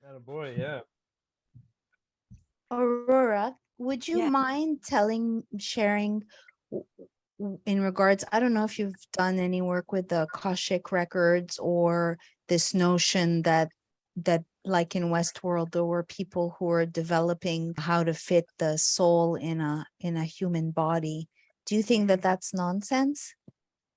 Attaboy, yeah. Aurora, would you Yeah. mind sharing in regards? I don't know if you've done any work with the Akashic records or this notion that like in Westworld there were people who are developing how to fit the soul in a human body. Do you think that that's nonsense?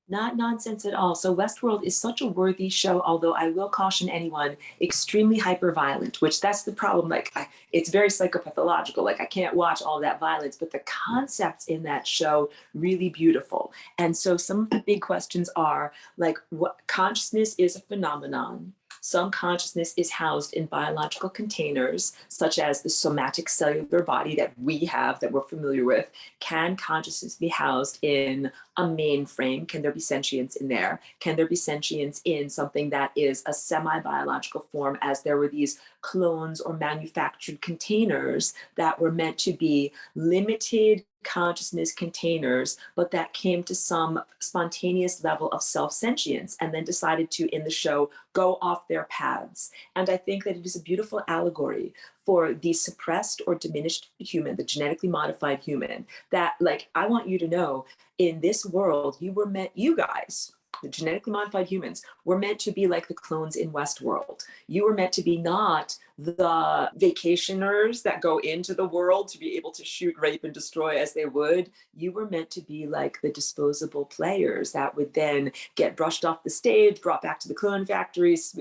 Not nonsense at all. So Westworld is such a worthy show, although I will caution anyone, extremely hyper violent, which that's the problem. Like it's very psychopathological. Like I can't watch all that violence, but the concepts in that show really beautiful. And so some of the big questions are like what consciousness is a phenomenon. Some consciousness is housed in biological containers, such as the somatic cellular body that we have, that we're familiar with. Can consciousness be housed in a mainframe? Can there be sentience in there? Can there be sentience in something that is a semi biological form, as there were these clones or manufactured containers that were meant to be limited consciousness containers, but that came to some spontaneous level of self sentience and then decided to, in the show, go off their paths. And I think that it is a beautiful allegory for the suppressed or diminished human, the genetically modified human, that, like, I want you to know in this world, you guys, the genetically modified humans, were meant to be like the clones in Westworld. You were meant to be not the vacationers that go into the world to be able to shoot, rape, and destroy as they would. You were meant to be like the disposable players that would then get brushed off the stage, brought back to the clone factories,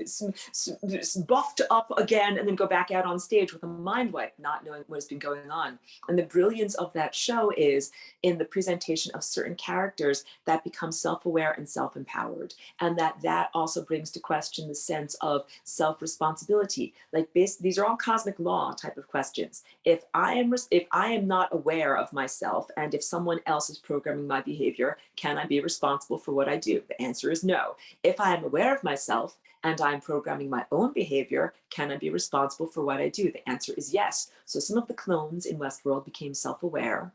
buffed up again, and then go back out on stage with a mind wipe, not knowing what has been going on. And the brilliance of that show is in the presentation of certain characters that become self-aware and self-empowered, and that also brings to question the sense of self-responsibility. Like these are all cosmic law type of questions. If I am not aware of myself, and if someone else is programming my behavior, can I be responsible for what I do? The answer is no. If I am aware of myself and I'm programming my own behavior, can I be responsible for what I do? The answer is yes. So some of the clones in Westworld became self-aware.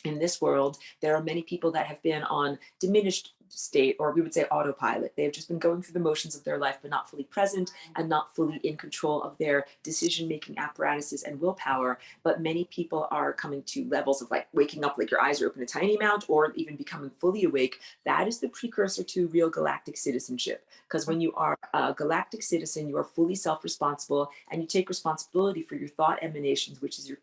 In this world, there are many people that have been on diminished state, or we would say autopilot. They've just been going through the motions of their life, but not fully present and not fully in control of their decision-making apparatuses and willpower. But many people are coming to levels of like waking up, like your eyes are open a tiny amount, or even becoming fully awake. That is the precursor to real galactic citizenship. Because when you are a galactic citizen, you are fully self-responsible, and you take responsibility for your thought emanations, which is your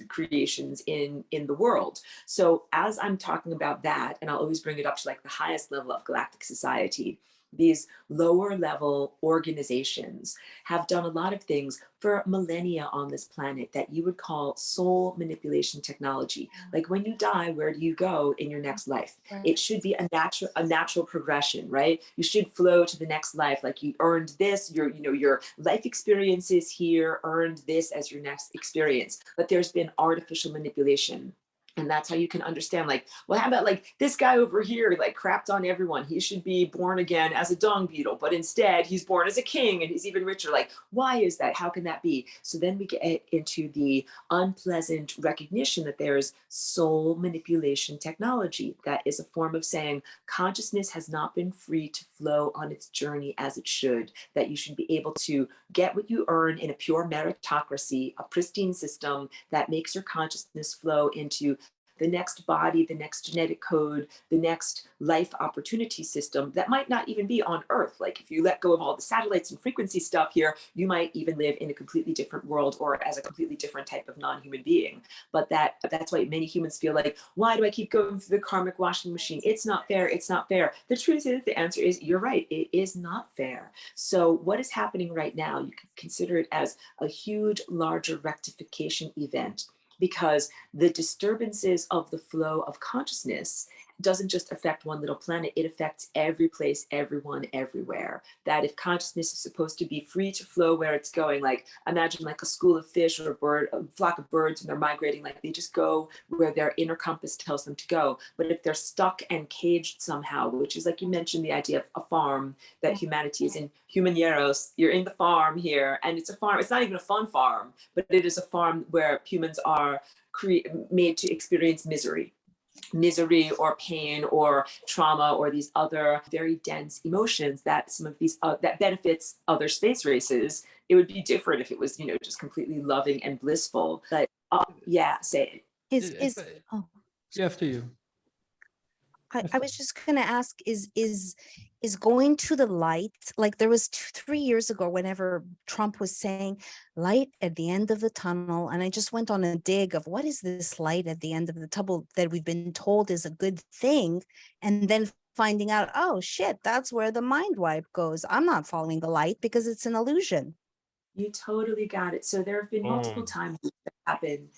creations in the world. So as I'm talking about that, and I'll always bring it up to like the highest level of galactic society, these lower level organizations have done a lot of things for millennia on this planet that you would call soul manipulation technology. Like when you die, where do you go in your next life? It should be a natural progression, right? You should flow to the next life. Like you earned this, your life experiences here earned this as your next experience. But there's been artificial manipulation, and that's how you can understand, like, well, how about like this guy over here, like crapped on everyone. He should be born again as a dung beetle, but instead he's born as a king and he's even richer. Like, why is that? How can that be? So then we get into the unpleasant recognition that there's soul manipulation technology. That is a form of saying consciousness has not been free to flow on its journey as it should, that you should be able to get what you earn in a pure meritocracy, a pristine system that makes your consciousness flow into the next body, the next genetic code, the next life opportunity system that might not even be on Earth. Like if you let go of all the satellites and frequency stuff here, you might even live in a completely different world or as a completely different type of non-human being. But that's why many humans feel like, why do I keep going through the karmic washing machine? It's not fair. It's not fair. The truth is, the answer is, you're right. It is not fair. So what is happening right now, you can consider it as a huge, larger rectification event, because the disturbances of the flow of consciousness doesn't just affect one little planet, it affects every place, everyone, everywhere. That if consciousness is supposed to be free to flow where it's going, like imagine like a school of fish or a flock of birds, and they're migrating, like they just go where their inner compass tells them to go. But if they're stuck and caged somehow, which is like you mentioned, the idea of a farm, that humanity is in humaneros, you're in the farm here, and it's a farm, it's not even a fun farm, but it is a farm where humans are made to experience misery. misery or pain or trauma or these other very dense emotions that some of these that benefits other space races. It would be different if it was, you know, just completely loving and blissful. But yeah, say it. Is oh, After you. I was just gonna ask, is going to the light, like there was 3 years ago, whenever Trump was saying light at the end of the tunnel, and I just went on a dig of what is this light at the end of the tunnel that we've been told is a good thing, and then finding out, oh shit, that's where the mind wipe goes. I'm not following the light because it's an illusion. You totally got it. So there have been multiple time loops that happen.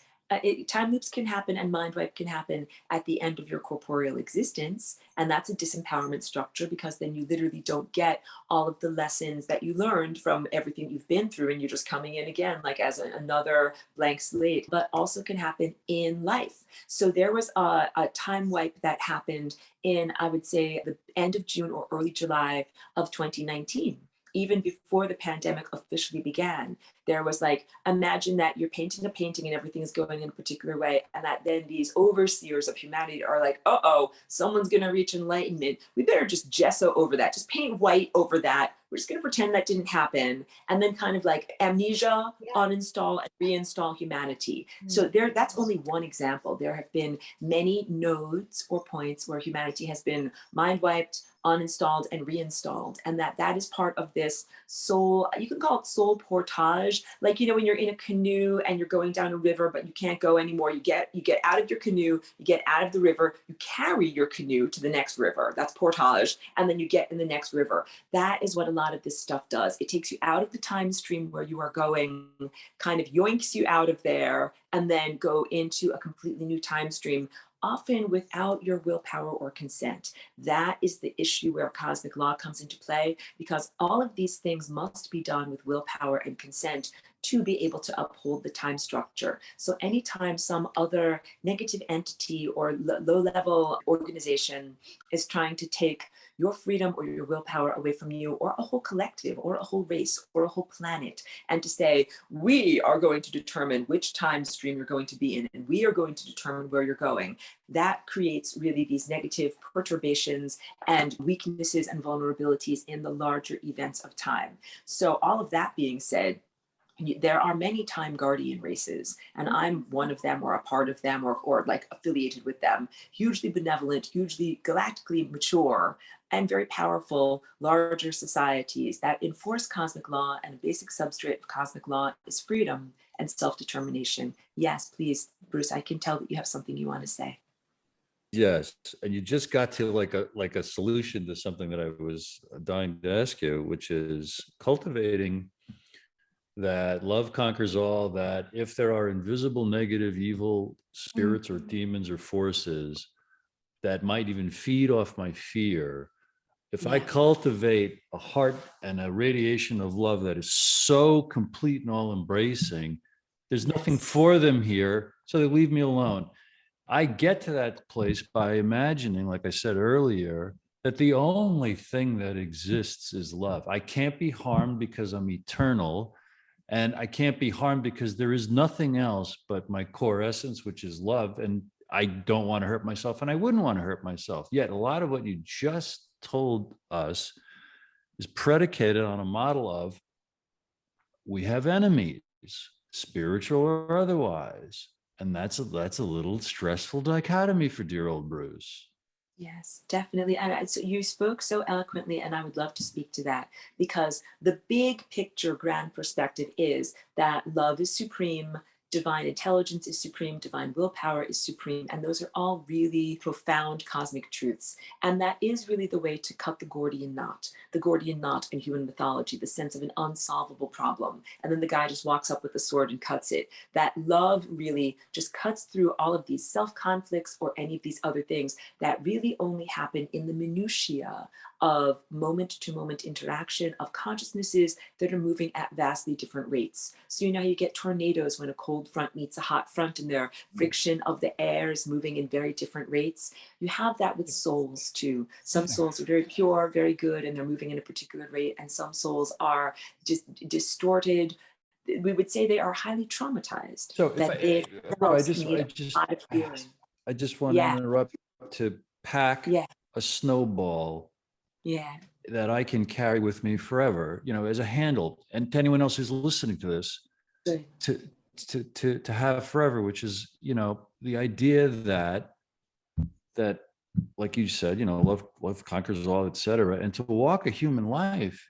Time loops can happen and mind wipe can happen at the end of your corporeal existence. And that's a disempowerment structure, because then you literally don't get all of the lessons that you learned from everything you've been through. And you're just coming in again, like as another blank slate, but also can happen in life. So there was a time wipe that happened in, I would say, the end of June or early July of 2019. Even before the pandemic officially began, there was like, imagine that you're painting a painting and everything is going in a particular way, and that then these overseers of humanity are like, uh-oh, someone's going to reach enlightenment. We better just gesso over that, just paint white over that. We're just going to pretend that didn't happen, and then kind of like amnesia, uninstall and reinstall humanity. So that's only one example. There have been many nodes or points where humanity has been mind wiped, uninstalled and reinstalled, and that is part of this soul, you can call it soul portage. Like, you know, when you're in a canoe and you're going down a river but you can't go anymore, you get out of your canoe, you get out of the river, you carry your canoe to the next river, that's portage, and then you get in the next river. That is what a lot of this stuff does. It takes you out of the time stream where you are going, kind of yoinks you out of there, and then go into a completely new time stream, often without your willpower or consent. That is the issue where cosmic law comes into play, because all of these things must be done with willpower and consent to be able to uphold the time structure. So anytime some other negative entity or low-level organization is trying to take your freedom or your willpower away from you, or a whole collective or a whole race or a whole planet, and to say, we are going to determine which time stream you're going to be in, and we are going to determine where you're going, that creates really these negative perturbations and weaknesses and vulnerabilities in the larger events of time. So all of that being said, there are many time guardian races, and I'm one of them, or a part of them, or like affiliated with them. Hugely benevolent, hugely galactically mature, and very powerful larger societies that enforce cosmic law, and a basic substrate of cosmic law is freedom and self-determination. Yes, please, Bruce, I can tell that you have something you want to say. Yes, and you just got to like a solution to something that I was dying to ask you, which is cultivating that love conquers all, that if there are invisible, negative, evil spirits or demons or forces that might even feed off my fear, if I cultivate a heart and a radiation of love that is so complete and all embracing, there's nothing for them here, so they leave me alone. I get to that place by imagining, like I said earlier, that the only thing that exists is love. I can't be harmed because I'm eternal, and I can't be harmed because there is nothing else but my core essence, which is love. And I don't want to hurt myself, and I wouldn't want to hurt myself. Yet a lot of what you just told us is predicated on a model of, we have enemies, spiritual or otherwise. And that's a little stressful dichotomy for dear old Bruce. Yes, definitely. And so you spoke so eloquently, and I would love to speak to that, because the big picture, grand perspective is that love is supreme, divine intelligence is supreme, divine willpower is supreme, and those are all really profound cosmic truths. And that is really the way to cut the Gordian knot in human mythology, the sense of an unsolvable problem. And then the guy just walks up with a sword and cuts it. That love really just cuts through all of these self-conflicts or any of these other things that really only happen in the minutiae of moment-to-moment interaction of consciousnesses that are moving at vastly different rates. So you know how you get tornadoes when a cold front meets a hot front, and their friction of the air is moving in very different rates. You have that with souls too. Some souls are very pure, very good, and they're moving in a particular rate, and some souls are just distorted. We would say they are highly traumatized. So that they I need a lot of healing. I just want to interrupt to pack a snowball that I can carry with me forever, as a handle, and to anyone else who's listening to this, to have forever, which is, the idea that like you said, love conquers all, etc. And to walk a human life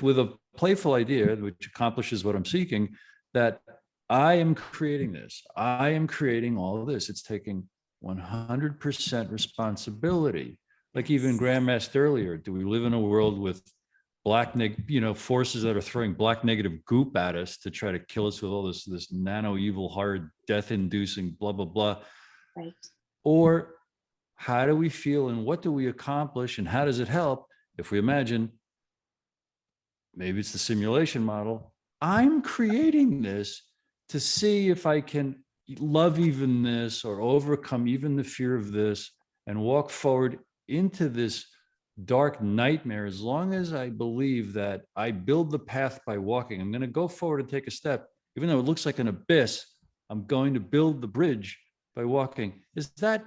with a playful idea, which accomplishes what I'm seeking, that I am creating this. I am creating all of this. It's taking 100% responsibility. Like even Graham asked earlier, do we live in a world with forces that are throwing black negative goop at us to try to kill us with all this nano evil, hard, death-inducing, blah, blah, blah. Right. Or how do we feel and what do we accomplish and how does it help if we imagine, maybe it's the simulation model, I'm creating this to see if I can love even this or overcome even the fear of this and walk forward into this dark nightmare. As long as I believe that I build the path by walking, I'm going to go forward and take a step, even though it looks like an abyss, I'm going to build the bridge by walking. Is that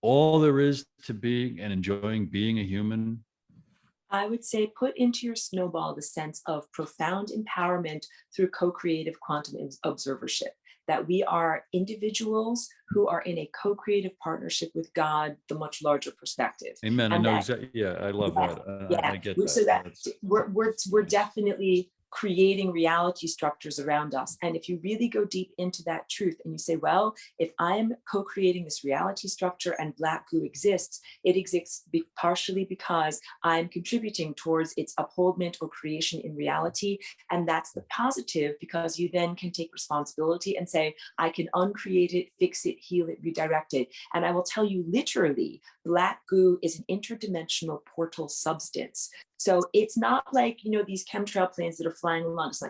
all there is to being and enjoying being a human? I would say put into your snowball the sense of profound empowerment through co-creative quantum observership, that we are individuals who are in a co-creative partnership with God, the much larger perspective. Amen. And I know exactly. Yeah, I love that. I get that. So that we're definitely creating reality structures around us. And if you really go deep into that truth and you say, well, if I'm co-creating this reality structure and black goo exists, it exists partially because I'm contributing towards its upholdment or creation in reality. And that's the positive, because you then can take responsibility and say, I can uncreate it, fix it, heal it, redirect it. And I will tell you literally, black goo is an interdimensional portal substance. So it's not like, these chemtrail planes that are flying along. It's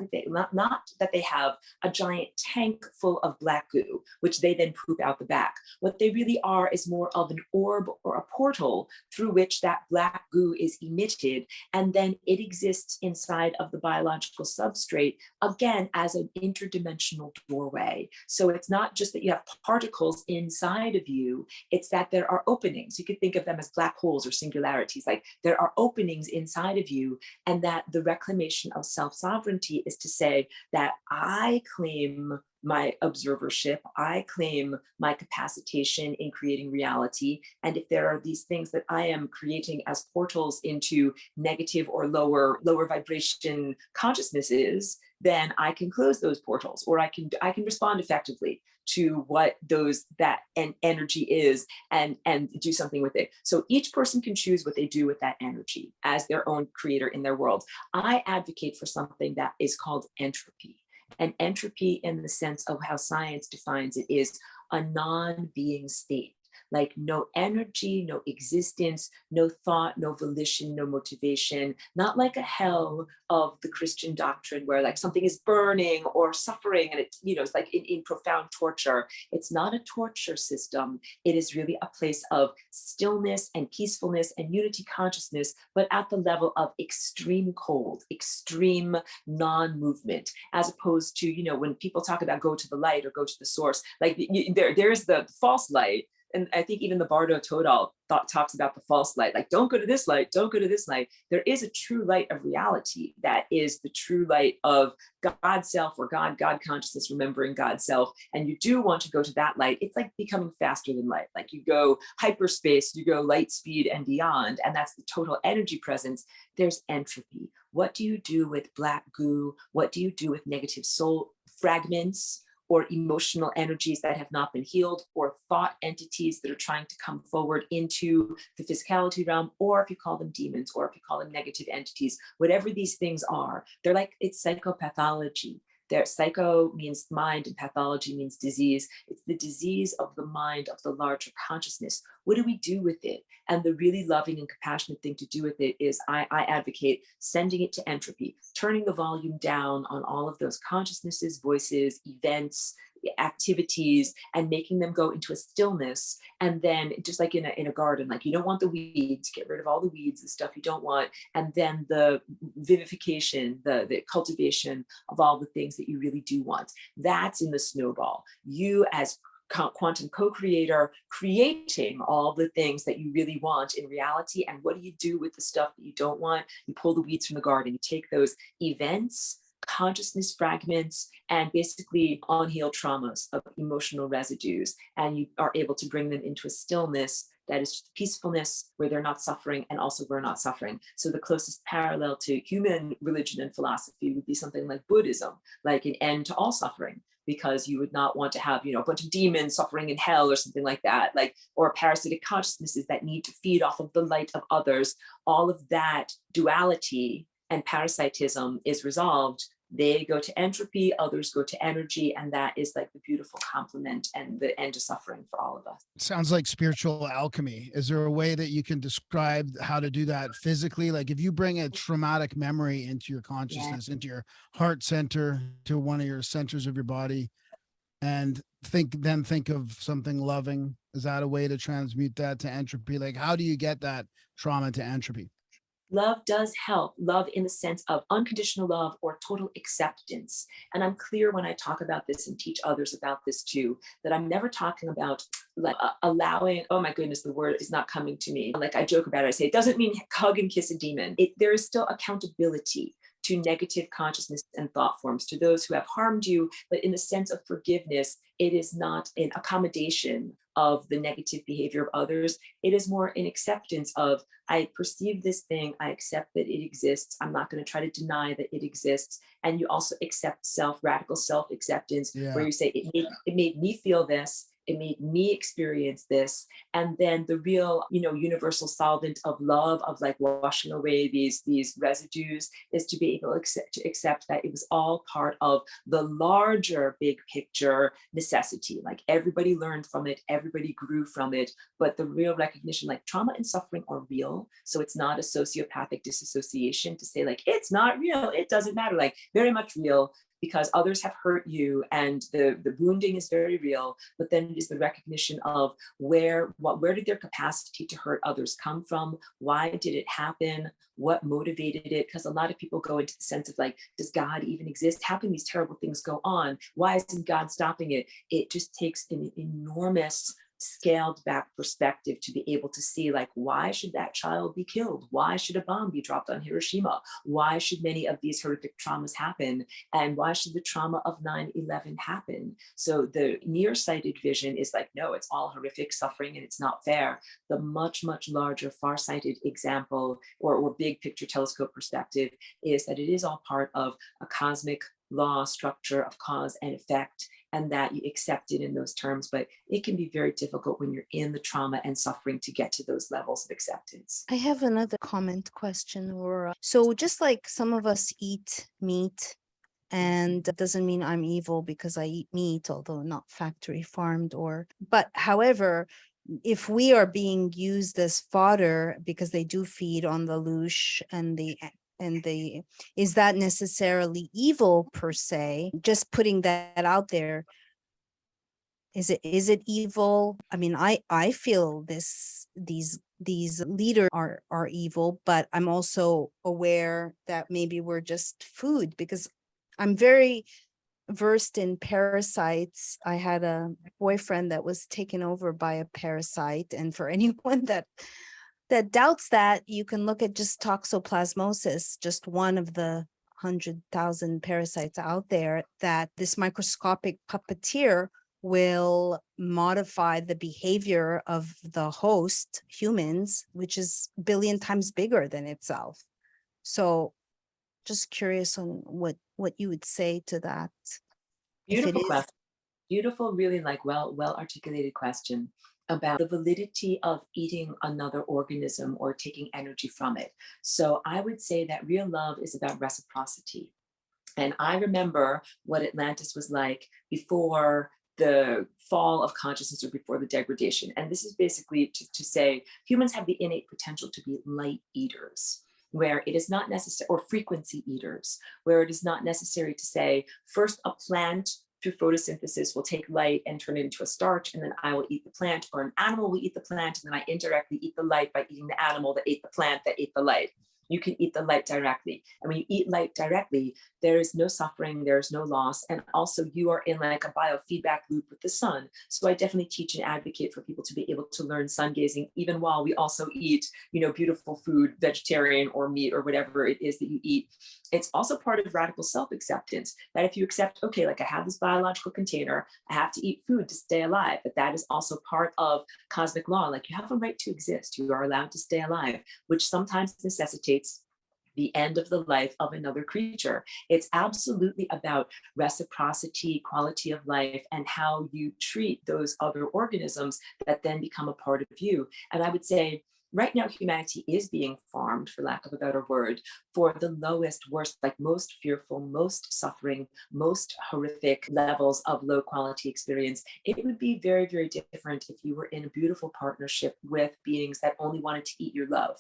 not that they have a giant tank full of black goo, which they then poop out the back. What they really are is more of an orb or a portal through which that black goo is emitted. And then it exists inside of the biological substrate, again, as an interdimensional doorway. So it's not just that you have particles inside of you, it's that there are openings. You could think of them as black holes or singularities. Like there are openings inside of you, and that the reclamation of self-sovereignty is to say that I claim my observership, I claim my capacitation in creating reality. And if there are these things that I am creating as portals into negative or lower vibration consciousnesses, then I can close those portals, or I can respond effectively to what that energy is and do something with it. So each person can choose what they do with that energy as their own creator in their world. I advocate for something that is called entropy. And entropy, in the sense of how science defines it, is a non-being state. Like no energy, no existence, no thought, no volition, no motivation, not like a hell of the Christian doctrine where like something is burning or suffering and it's like in profound torture. It's not a torture system. It is really a place of stillness and peacefulness and unity consciousness, but at the level of extreme cold, extreme non-movement, as opposed to, when people talk about go to the light or go to the source, like there's the false light. And I think even the Bardo Todal talks about the false light, like don't go to this light, don't go to this light. There is a true light of reality that is the true light of God self, or God consciousness, remembering God self. And you do want to go to that light. It's like becoming faster than light. Like you go hyperspace, you go light speed and beyond, and that's the total energy presence. There's entropy. What do you do with black goo? What do you do with negative soul fragments, or emotional energies that have not been healed, or thought entities that are trying to come forward into the physicality realm, or if you call them demons, or if you call them negative entities, whatever these things are, they're like, it's psychopathology. Psycho means mind and pathology means disease. It's the disease of the mind, of the larger consciousness. What do we do with it? And the really loving and compassionate thing to do with it is I advocate sending it to entropy, turning the volume down on all of those consciousnesses, voices, events, activities, and making them go into a stillness. And then just like in a garden, like you don't want the weeds, get rid of all the weeds, the stuff you don't want. And then the vivification, the cultivation of all the things that you really do want. That's in the snowball. You as quantum co-creator, creating all the things that you really want in reality. And what do you do with the stuff that you don't want? You pull the weeds from the garden. You take those events, consciousness fragments, and basically unhealed traumas of emotional residues, and you are able to bring them into a stillness that is just peacefulness, where they're not suffering and also we're not suffering. So the closest parallel to human religion and philosophy would be something like Buddhism, like an end to all suffering, because you would not want to have, a bunch of demons suffering in hell or something like that, like, or parasitic consciousnesses that need to feed off of the light of others. All of that duality and parasitism is resolved. They go to entropy, others go to energy, and that is like the beautiful complement and the end to suffering for all of us. Sounds like spiritual alchemy. Is there a way that you can describe how to do that physically? Like if you bring a traumatic memory into your consciousness, into your heart center, to one of your centers of your body, and think of something loving, is that a way to transmute that to entropy? Like how do you get that trauma to entropy? Love does help. Love in the sense of unconditional love or total acceptance. And I'm clear when I talk about this and teach others about this too, that I'm never talking about like allowing, oh my goodness, the word is not coming to me. Like I joke about it, I say, it doesn't mean hug and kiss a demon. There is still accountability to negative consciousness and thought forms, to those who have harmed you, but in the sense of forgiveness, it is not an accommodation of the negative behavior of others. It is more an acceptance of, I perceive this thing, I accept that it exists. I'm not going to try to deny that it exists. And you also accept radical self-acceptance, where you say, it made me feel this. It made me experience this. And then the real, universal solvent of love, of like washing away these residues, is to be able to accept that it was all part of the larger big picture necessity. Like everybody learned from it, everybody grew from it, but the real recognition, like trauma and suffering are real. So it's not a sociopathic disassociation to say like, it's not real, it doesn't matter, like very much real, because others have hurt you and the wounding is very real. But then it is the recognition of where did their capacity to hurt others come from? Why did it happen? What motivated it? Because a lot of people go into the sense of like, does God even exist? How can these terrible things go on? Why isn't God stopping it? It just takes an enormous scaled back perspective to be able to see like, why should that child be killed? Why should a bomb be dropped on Hiroshima? Why should many of these horrific traumas happen? And why should the trauma of 9/11 happen? So the nearsighted vision is like, no, it's all horrific suffering and it's not fair. The much, much larger farsighted example or big picture telescope perspective is that it is all part of a cosmic law structure of cause and effect, and that you accept it in those terms. But it can be very difficult when you're in the trauma and suffering to get to those levels of acceptance. I have another comment question, Aurora. So just like some of us eat meat, and that doesn't mean I'm evil because I eat meat, although not factory farmed, but however, if we are being used as fodder because they do feed on the loosh and the is that necessarily evil per se? Just putting that out there. Is it evil? I mean, I feel these leaders are evil, but I'm also aware that maybe we're just food, because I'm very versed in parasites. I had a boyfriend that was taken over by a parasite, and for anyone that doubts that, you can look at just toxoplasmosis, just one of the 100,000 parasites out there, that this microscopic puppeteer will modify the behavior of the host, humans, which is a billion times bigger than itself. So just curious on what you would say to that. Beautiful question. Beautiful, really like well articulated question about the validity of eating another organism or taking energy from it. So I would say that real love is about reciprocity. And I remember what Atlantis was like before the fall of consciousness or before the degradation. And this is basically to say humans have the innate potential to be light eaters, where it is not necessary, or frequency eaters, where it is not necessary to say, first a plant through photosynthesis will take light and turn it into a starch, and then I will eat the plant, or an animal will eat the plant, and then I indirectly eat the light by eating the animal that ate the plant that ate the light. you can eat the light directly. And when you eat light directly, there is no suffering, there's no loss. And also you are in like a biofeedback loop with the sun. So I definitely teach and advocate for people to be able to learn sun gazing, even while we also eat, beautiful food, vegetarian or meat or whatever it is that you eat. It's also part of radical self-acceptance that if you accept, okay, like I have this biological container, I have to eat food to stay alive, but that is also part of cosmic law. Like you have a right to exist. You are allowed to stay alive, which sometimes necessitates the end of the life of another creature. It's absolutely about reciprocity, quality of life, and how you treat those other organisms that then become a part of you. And I would say, right now, humanity is being farmed, for lack of a better word, for the lowest, worst, like most fearful, most suffering, most horrific levels of low quality experience. It would be very, very different if you were in a beautiful partnership with beings that only wanted to eat your love.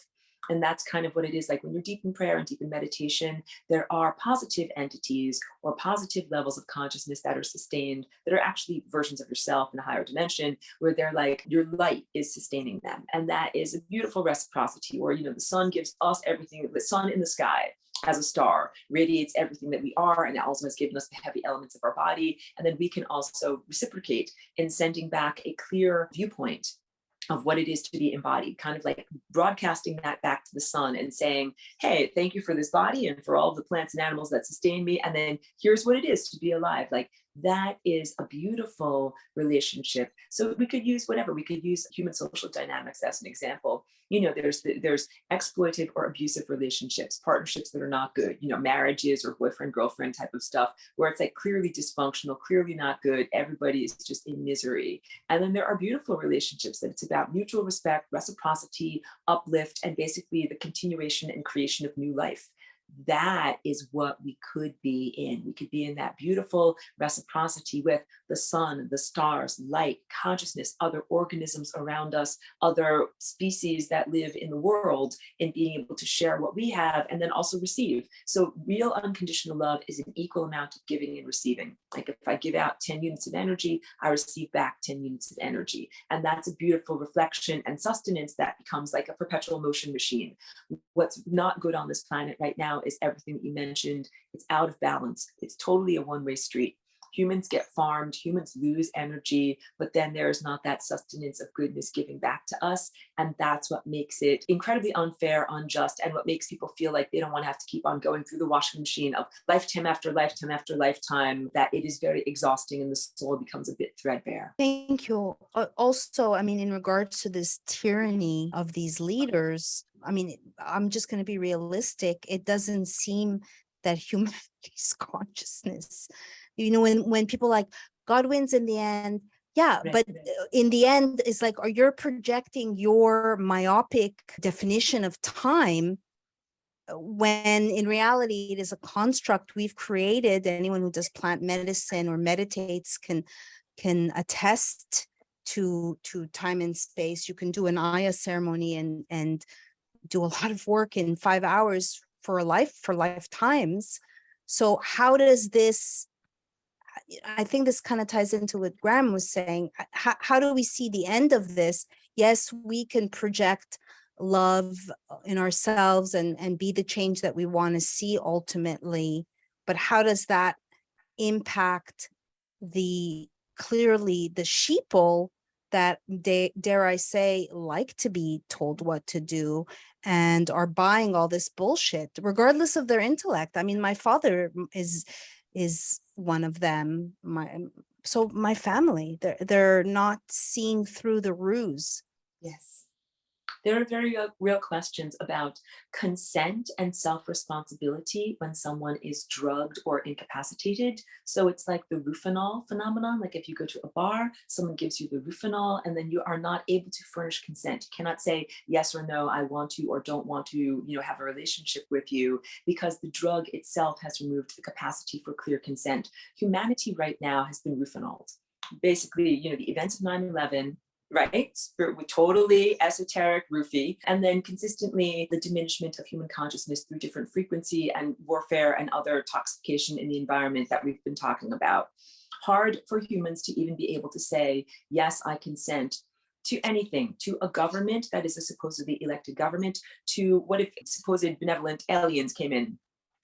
And that's kind of what it is like when you're deep in prayer and deep in meditation. There are positive entities or positive levels of consciousness that are sustained, that are actually versions of yourself in a higher dimension, where they're like your light is sustaining them. And that is a beautiful reciprocity. Or, the sun gives us everything. The sun in the sky as a star radiates everything that we are, and it also has given us the heavy elements of our body. And then we can also reciprocate in sending back a clear viewpoint of what it is to be embodied, kind of like broadcasting that back to the sun and saying, hey, thank you for this body and for all the plants and animals that sustain me. And then here's what it is to be alive. Like that is a beautiful relationship. So we could use whatever. We could use human social dynamics as an example. There's exploitive or abusive relationships, partnerships that are not good, marriages or boyfriend, girlfriend type of stuff, where it's like clearly dysfunctional, clearly not good. Everybody is just in misery. And then there are beautiful relationships that it's about mutual respect, reciprocity, uplift, and basically the continuation and creation of new life. That is what we could be in. We could be in that beautiful reciprocity with the sun, the stars, light, consciousness, other organisms around us, other species that live in the world, and being able to share what we have and then also receive. So real unconditional love is an equal amount of giving and receiving. Like if I give out 10 units of energy, I receive back 10 units of energy. And that's a beautiful reflection and sustenance that becomes like a perpetual motion machine. What's not good on this planet right now is everything that you mentioned. It's out of balance. It's totally a one-way street. Humans get farmed, humans lose energy, but then there's not that sustenance of goodness giving back to us. And that's what makes it incredibly unfair, unjust, and what makes people feel like they don't want to have to keep on going through the washing machine of lifetime after lifetime after lifetime, that it is very exhausting and the soul becomes a bit threadbare. Thank you. Also, in regards to this tyranny of these leaders, I'm just going to be realistic. It doesn't seem that humanity's consciousness, when people like God wins in the end. Yeah, but in the end, it's like, you're projecting your myopic definition of time, when in reality it is a construct we've created. Anyone who does plant medicine or meditates can attest to time and space. You can do an Aya ceremony and do a lot of work in 5 hours for lifetimes. So how does this, I think this kind of ties into what Graham was saying. How do we see the end of this? Yes, we can project love in ourselves and be the change that we want to see ultimately, but how does that impact clearly the sheeple that dare I say like to be told what to do and are buying all this bullshit regardless of their intellect? My father is one of them. My family, they're not seeing through the ruse. Yes. There are very real questions about consent and self-responsibility when someone is drugged or incapacitated. So it's like the Rufinol phenomenon. Like if you go to a bar, someone gives you the Rufinol, and then you are not able to furnish consent. You cannot say yes or no, I want to or don't want to, have a relationship with you, because the drug itself has removed the capacity for clear consent. Humanity right now has been Rufinoled. Basically, the events of 9/11, right? Totally esoteric, roofy. And then consistently the diminishment of human consciousness through different frequency and warfare and other toxification in the environment that we've been talking about. Hard for humans to even be able to say, yes, I consent, to anything, to a government that is a supposedly elected government, to what if supposed benevolent aliens came in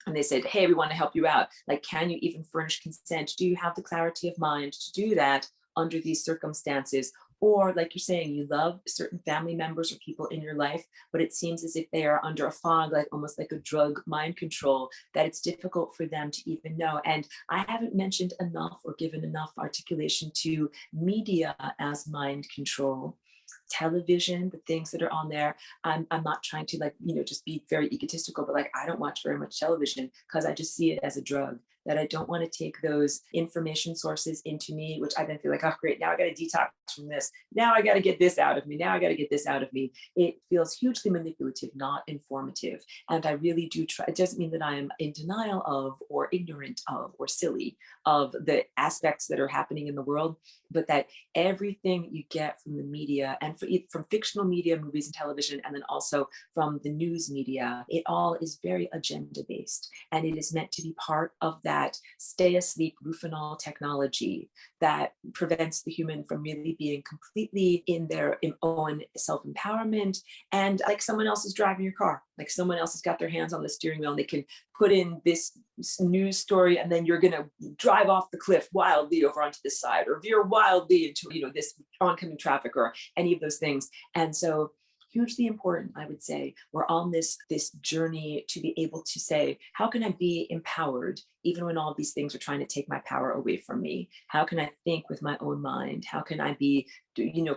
and they said, hey, we want to help you out. Like, can you even furnish consent? Do you have the clarity of mind to do that under these circumstances? Or like you're saying, you love certain family members or people in your life, but it seems as if they are under a fog, like almost like a drug mind control, that it's difficult for them to even know. And I haven't mentioned enough or given enough articulation to media as mind control. Television, the things that are on there. I'm not trying to like, just be very egotistical, but like I don't watch very much television because I just see it as a drug, that I don't want to take those information sources into me, which I then feel like, oh great, now I got to detox from this. Now I got to get this out of me. Now I got to get this out of me. It feels hugely manipulative, not informative. And I really do try. It doesn't mean that I am in denial of or ignorant of or silly of the aspects that are happening in the world, but that everything that you get from the media and from fictional media, movies and television, and then also from the news media, it all is very agenda based. And it is meant to be part of that stay asleep Rufinol technology that prevents the human from really being completely in their own self-empowerment. And like someone else is driving your car, like someone else has got their hands on the steering wheel and they can put in this news story and then you're going to drive off the cliff wildly over onto this side or veer wildly into this oncoming traffic or any of those things. And so hugely important, I would say, we're on this journey to be able to say, how can I be empowered even when all of these things are trying to take my power away from me? How can I think with my own mind? How can I be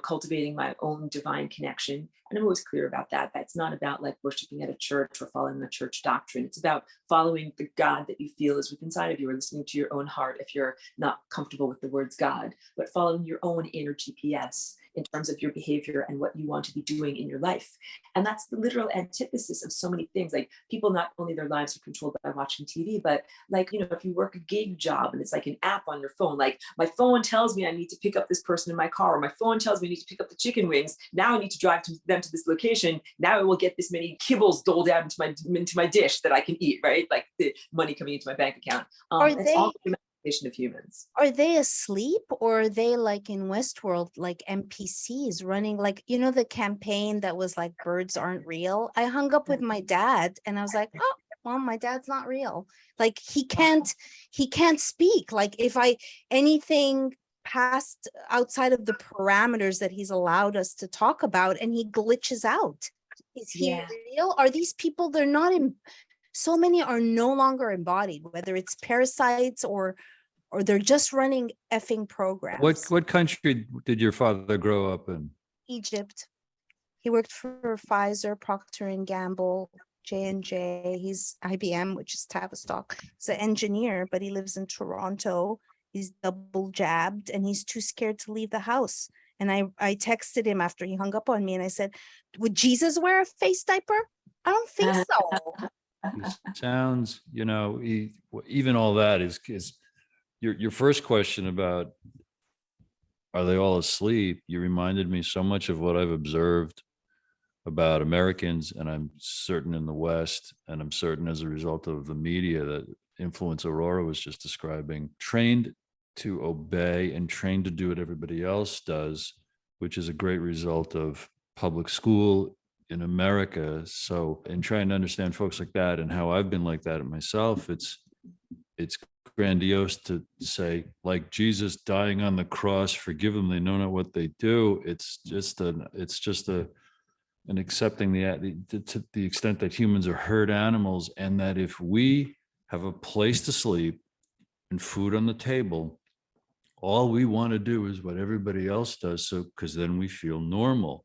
cultivating my own divine connection? And I'm always clear about that. That's not about like worshiping at a church or following a church doctrine. It's about following the God that you feel is within inside of you, or listening to your own heart if you're not comfortable with the words God, but following your own inner GPS in terms of your behavior and what you want to be doing in your life. And that's the literal antithesis of so many things. Like people, not only their lives are controlled by watching TV, but like, if you work a gig job and it's like an app on your phone, like my phone tells me I need to pick up this person in my car, or my phone tells me I need to pick up the chicken wings. Now I need to drive them to this location. Now I will get this many kibbles doled out into my dish that I can eat, right? Like the money coming into my bank account. It's all the manipulation of humans. Are they asleep, or are they like in Westworld, like NPCs running, like, the campaign that was like birds aren't real? I hung up with my dad and I was like, oh, well, my dad's not real. Like he can't speak. Like if anything past outside of the parameters that he's allowed us to talk about, and he glitches out. Is he real? Are these people, they're not in, so many are no longer embodied, whether it's parasites or they're just running effing programs. What country did your father grow up in? Egypt. He worked for Pfizer, Procter and Gamble, J&J. He's IBM, which is Tavistock. He's an engineer, but he lives in Toronto. He's double jabbed and he's too scared to leave the house. And I texted him after he hung up on me and I said, would Jesus wear a face diaper? I don't think so. It sounds, even all that is your first question about, are they all asleep? You reminded me so much of what I've observed about Americans, and I'm certain in the West, and I'm certain as a result of the media that influence Aurora was just describing, trained to obey and trained to do what everybody else does, which is a great result of public school in America. So in trying to understand folks like that and how I've been like that myself, it's grandiose to say, like Jesus dying on the cross, forgive them, they know not what they do. It's just an accepting to the extent that humans are herd animals, and that if we have a place to sleep and food on the table, all we want to do is what everybody else does. So, because then we feel normal.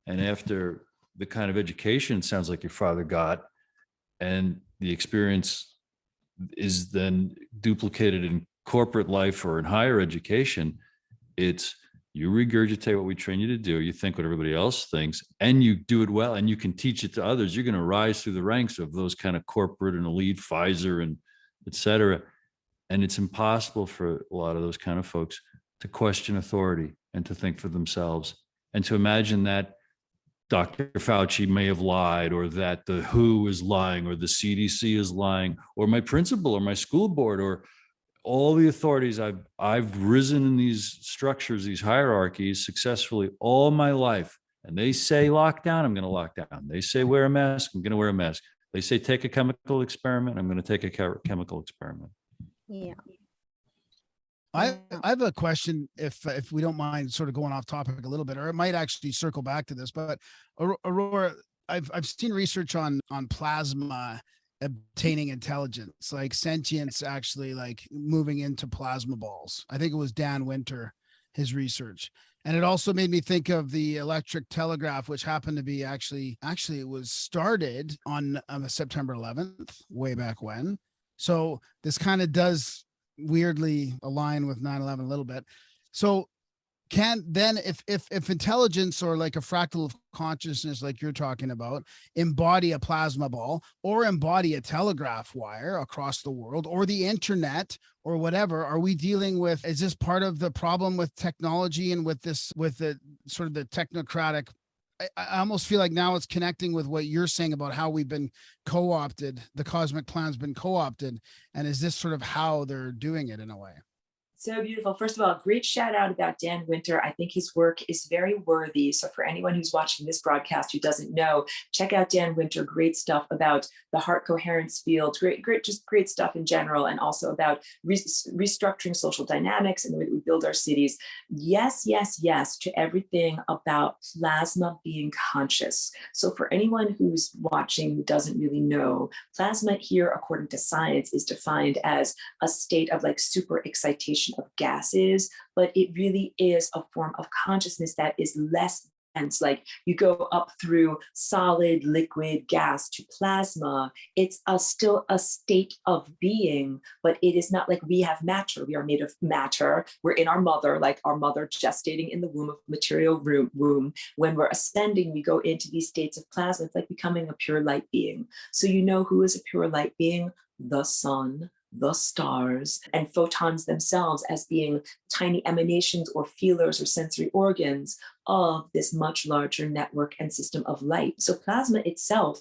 And after the kind of education it sounds like your father got, and the experience is then duplicated in corporate life or in higher education, it's you regurgitate what we train you to do, you think what everybody else thinks, and you do it well, and you can teach it to others. You're going to rise through the ranks of those kind of corporate and elite, Pfizer and et cetera. And it's impossible for a lot of those kind of folks to question authority and to think for themselves and to imagine that Dr. Fauci may have lied, or that the WHO is lying, or the CDC is lying, or my principal or my school board, or all the authorities, I've risen in these structures, these hierarchies successfully all my life. And they say lock down, I'm going to lock down. They say wear a mask, I'm going to wear a mask. They say take a chemical experiment, I'm going to take a chemical experiment. Yeah. I have a question, if we don't mind sort of going off topic a little bit, or it might actually circle back to this, but Aurora, I've seen research on plasma obtaining intelligence, like sentience actually like moving into plasma balls. I think it was Dan Winter, his research. And it also made me think of the electric telegraph, which happened to be actually it was started on September 11th, way back when. So this kind of does weirdly align with 9/11 a little bit. So can then if intelligence or like a fractal of consciousness like you're talking about embody a plasma ball or embody a telegraph wire across the world or the internet or whatever, are we dealing with, is this part of the problem with technology and with this, with the sort of the technocratic, I almost feel like now it's connecting with what you're saying about how we've been co-opted, the cosmic plan's been co-opted, and is this sort of how they're doing it in a way? So beautiful. First of all, great shout out about Dan Winter. I think his work is very worthy. So for anyone who's watching this broadcast who doesn't know, check out Dan Winter. Great stuff about the heart coherence field. Just great stuff in general, and also about restructuring social dynamics and the way that we build our cities. Yes, yes, yes to everything about plasma being conscious. So for anyone who's watching who doesn't really know, plasma here, according to science, is defined as a state of like super excitation of gases, but it really is a form of consciousness that is less dense. Like you go up through solid, liquid, gas to plasma. It's still a state of being, but it is not like we have matter. We are made of matter. We're in our mother, like our mother gestating in the womb of material womb. When we're ascending, we go into these states of plasma. It's like becoming a pure light being. So you know who is a pure light being? The sun, the stars, and photons themselves as being tiny emanations or feelers or sensory organs of this much larger network and system of light. So plasma itself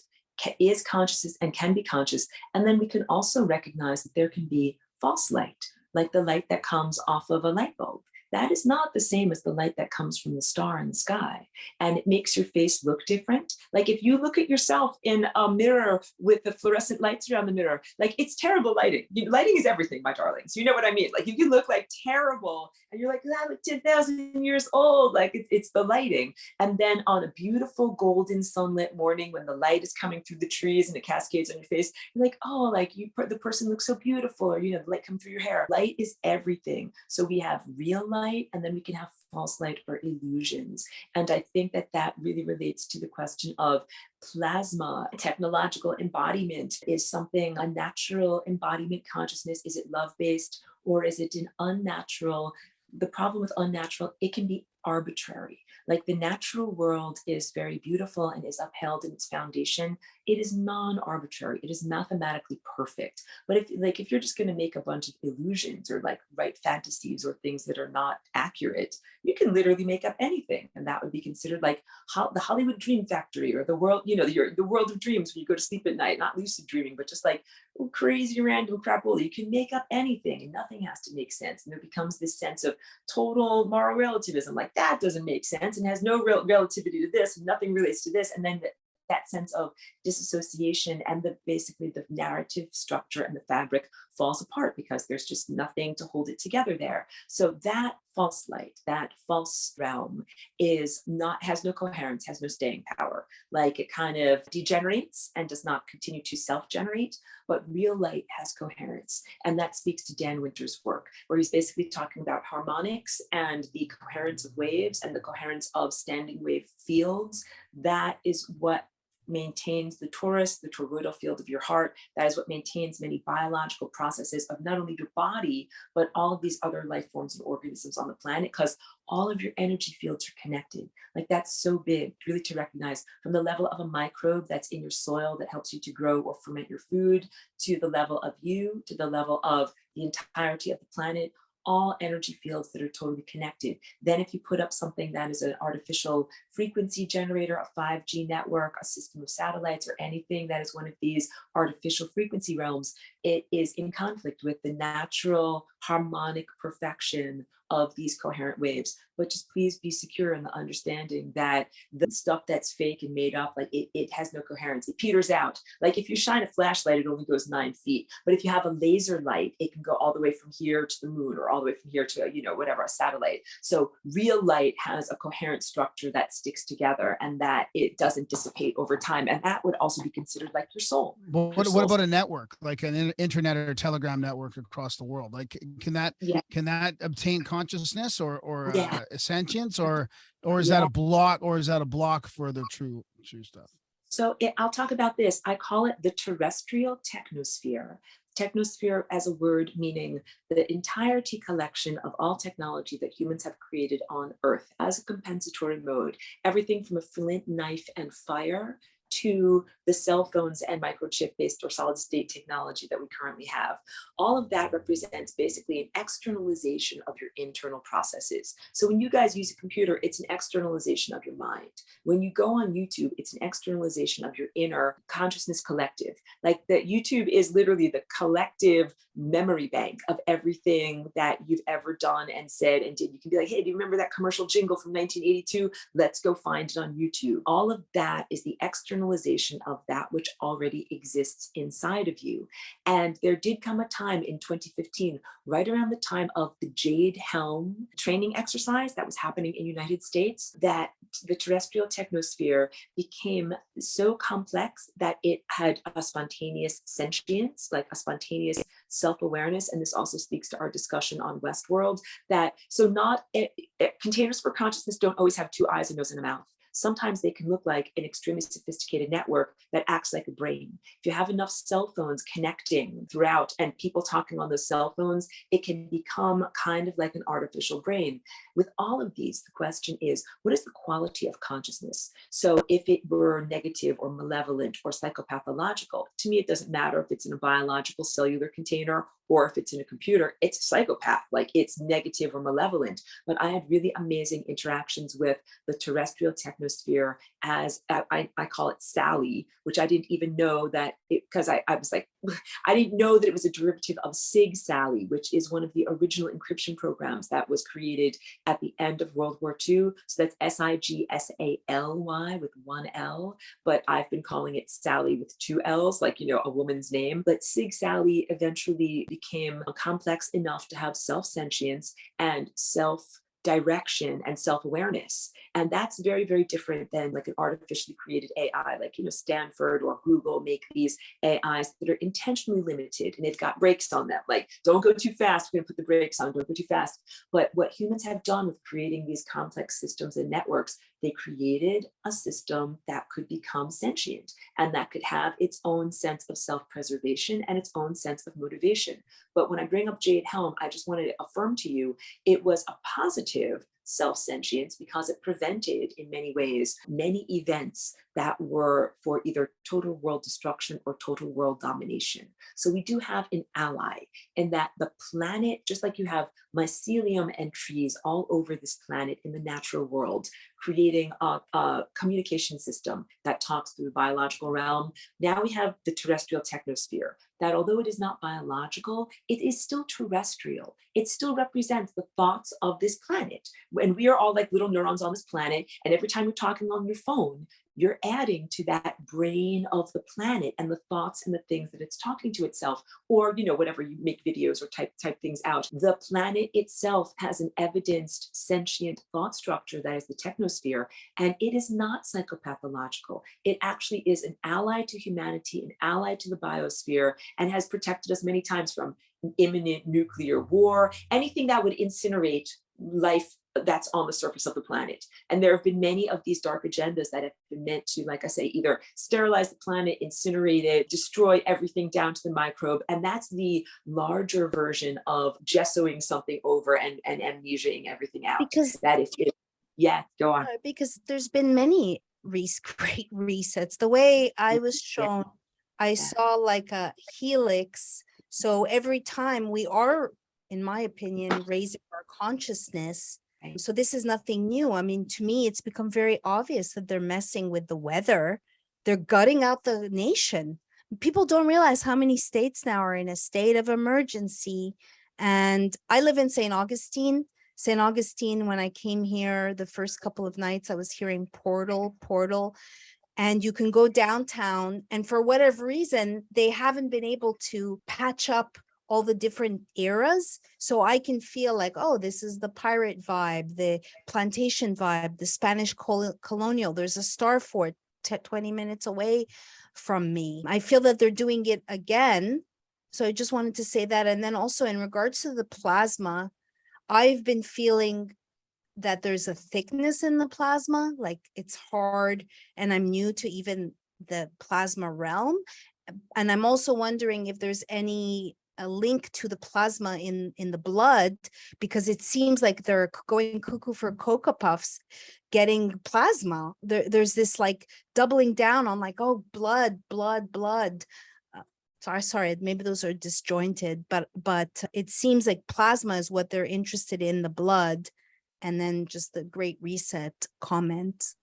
is conscious and can be conscious. And then we can also recognize that there can be false light, like the light that comes off of a light bulb. That is not the same as the light that comes from the star in the sky. And it makes your face look different. Like if you look at yourself in a mirror with the fluorescent lights around the mirror, like it's terrible lighting. Lighting is everything, my darlings. You know what I mean? Like if you look like terrible and you're like, I look 10,000 years old, like it's the lighting. And then on a beautiful golden sunlit morning when the light is coming through the trees and it cascades on your face, you're like, oh, like the person looks so beautiful, or the light come through your hair. Light is everything. So we have real light, and then we can have false light or illusions. And I think that really relates to the question of plasma. Technological embodiment is something, a natural embodiment consciousness. Is it love-based or is it an unnatural? The problem with unnatural, it can be arbitrary. Like the natural world is very beautiful and is upheld in its foundation. It is non-arbitrary. It is mathematically perfect. But if you're just going to make a bunch of illusions or like write fantasies or things that are not accurate, you can literally make up anything, and that would be considered like the Hollywood Dream Factory or the world, the world of dreams when you go to sleep at night. Not lucid dreaming, but just like crazy random crapola. You can make up anything, and nothing has to make sense. And there becomes this sense of total moral relativism, like that doesn't make sense and has no real relativity to this, and nothing relates to this, and then that sense of disassociation and basically the narrative structure and the fabric falls apart because there's just nothing to hold it together there. So that false light, that false realm has no coherence, has no staying power. Like it kind of degenerates and does not continue to self-generate, but real light has coherence. And that speaks to Dan Winter's work, where he's basically talking about harmonics and the coherence of waves and the coherence of standing wave fields. That is what maintains the torus, the toroidal field of your heart. That is what maintains many biological processes of not only your body, but all of these other life forms and organisms on the planet, because all of your energy fields are connected. Like that's so big, really, to recognize, from the level of a microbe that's in your soil that helps you to grow or ferment your food, to the level of you, to the level of the entirety of the planet. all energy fields that are totally connected. Then if you put up something that is an artificial frequency generator, a 5G network, a system of satellites, or anything that is one of these artificial frequency realms, it is in conflict with the natural harmonic perfection of these coherent waves. But just please be secure in the understanding that the stuff that's fake and made up, like it has no coherence. It peters out. Like if you shine a flashlight, it only goes 9 feet. But if you have a laser light, it can go all the way from here to the moon, or all the way from here to, whatever, a satellite. So real light has a coherent structure that sticks together and that it doesn't dissipate over time. And that would also be considered like your soul. Well, Your what about soul's- a network, like an internet or telegram network across the world? Like, can that obtain consciousness or sentience, or is that a block, for the true stuff? So I'll talk about this. I call it the terrestrial technosphere. Technosphere as a word meaning the entirety collection of all technology that humans have created on Earth as a compensatory mode. Everything from a flint, knife, and fire to the cell phones and microchip-based or solid-state technology that we currently have. All of that represents basically an externalization of your internal processes. So when you guys use a computer, it's an externalization of your mind. When you go on YouTube, it's an externalization of your inner consciousness collective. Like that YouTube is literally the collective memory bank of everything that you've ever done and said and did. You can be like, hey, do you remember that commercial jingle from 1982? Let's go find it on YouTube. All of that is the externalization of that which already exists inside of you. And there did come a time in 2015, right around the time of the Jade Helm training exercise that was happening in the United States, that the terrestrial technosphere became so complex that it had a spontaneous sentience, like a spontaneous self-awareness. And this also speaks to our discussion on Westworld, that containers for consciousness don't always have 2 eyes, a nose, and a mouth. Sometimes they can look like an extremely sophisticated network that acts like a brain. If you have enough cell phones connecting throughout and people talking on those cell phones, it can become kind of like an artificial brain. With all of these, the question is, what is the quality of consciousness? So if it were negative or malevolent or psychopathological, to me, it doesn't matter if it's in a biological cellular container or if it's in a computer, it's a psychopath, like it's negative or malevolent. But I had really amazing interactions with the terrestrial technosphere as I call it Sally, which I didn't even know that because I was like, I didn't know that it was a derivative of Sig Sally, which is one of the original encryption programs that was created at the end of World War II. So that's SIGSALY with 1 L, but I've been calling it Sally with 2 L's, like, a woman's name. But Sig Sally eventually became complex enough to have self-sentience and self-direction and self-awareness. And that's very, very different than like an artificially created AI, like, Stanford or Google make these AIs that are intentionally limited and they've got brakes on them. Like, don't go too fast. We're going to put the brakes on, don't go too fast. But what humans have done with creating these complex systems and networks, they created a system that could become sentient and that could have its own sense of self-preservation and its own sense of motivation. But when I bring up Jade Helm, I just wanted to affirm to you, it was a positive self-sentience because it prevented in many ways many events that were for either total world destruction or total world domination. So we do have an ally in that the planet, just like you have mycelium and trees all over this planet in the natural world, creating a communication system that talks through the biological realm. Now we have the terrestrial technosphere, that although it is not biological, it is still terrestrial. It still represents the thoughts of this planet. And we are all like little neurons on this planet. And every time you're talking on your phone, you're adding to that brain of the planet and the thoughts and the things that it's talking to itself, or, whatever you make videos or type things out. The planet itself has an evidenced sentient thought structure that is the technosphere, and it is not psychopathological. It actually is an ally to humanity, an ally to the biosphere, and has protected us many times from imminent nuclear war, anything that would incinerate life that's on the surface of the planet. And there have been many of these dark agendas that have been meant to, like I say, either sterilize the planet, incinerate it, destroy everything down to the microbe. And that's the larger version of gessoing something over and amnesiaing everything out. Because that if it, yeah, go on. Because there's been many great resets. The way I was shown, I saw like a helix. So every time we are in my opinion, raising our consciousness. Right. So this is nothing new. I mean, to me, it's become very obvious that they're messing with the weather. They're gutting out the nation. People don't realize how many states now are in a state of emergency. And I live in St. Augustine. St. Augustine, when I came here, the first couple of nights, I was hearing portal, portal. And you can go downtown, and for whatever reason, they haven't been able to patch up all the different eras. So I can feel like, oh, this is the pirate vibe, the plantation vibe, the Spanish colonial. There's a star fort 20 minutes away from me. I feel that they're doing it again. So I just wanted to say that. And then also in regards to the plasma, I've been feeling that there's a thickness in the plasma, like it's hard, and I'm new to even the plasma realm. And I'm also wondering if there's a link to the plasma in the blood, because it seems like they're going cuckoo for Cocoa Puffs, getting plasma. There's this like doubling down on like, oh, blood. Sorry, maybe those are disjointed, but it seems like plasma is what they're interested in, the blood. And then just the Great Reset comment.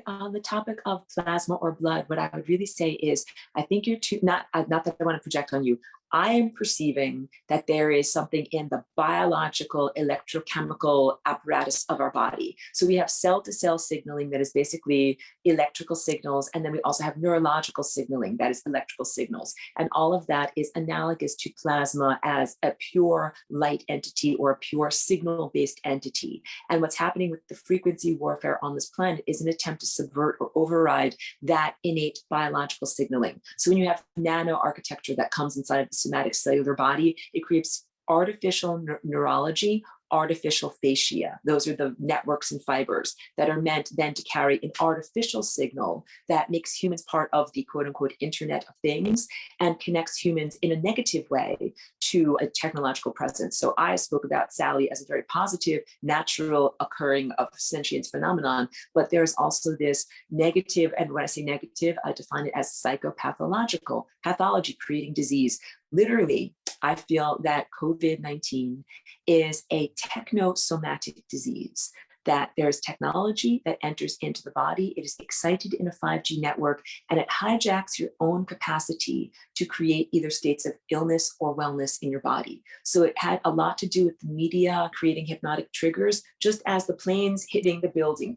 On the topic of plasma or blood, what I would really say is, I think you're not that I want to project on you. I am perceiving that there is something in the biological electrochemical apparatus of our body. So we have cell-to-cell signaling that is basically electrical signals, and then we also have neurological signaling that is electrical signals. And all of that is analogous to plasma as a pure light entity or a pure signal-based entity. And what's happening with the frequency warfare on this planet is an attempt to subvert or override that innate biological signaling. So when you have nano architecture that comes inside of the somatic cellular body, it creates artificial neurology, artificial fascia. Those are the networks and fibers that are meant then to carry an artificial signal that makes humans part of the quote unquote Internet of Things and connects humans in a negative way to a technological presence. So I spoke about Sally as a very positive, natural occurring of sentience phenomenon, but there's also this negative, and when I say negative, I define it as psychopathological, pathology creating disease. Literally, I feel that COVID-19 is a technosomatic disease, that there's technology that enters into the body. It is excited in a 5G network, and it hijacks your own capacity to create either states of illness or wellness in your body. So it had a lot to do with the media creating hypnotic triggers, just as the planes hitting the building,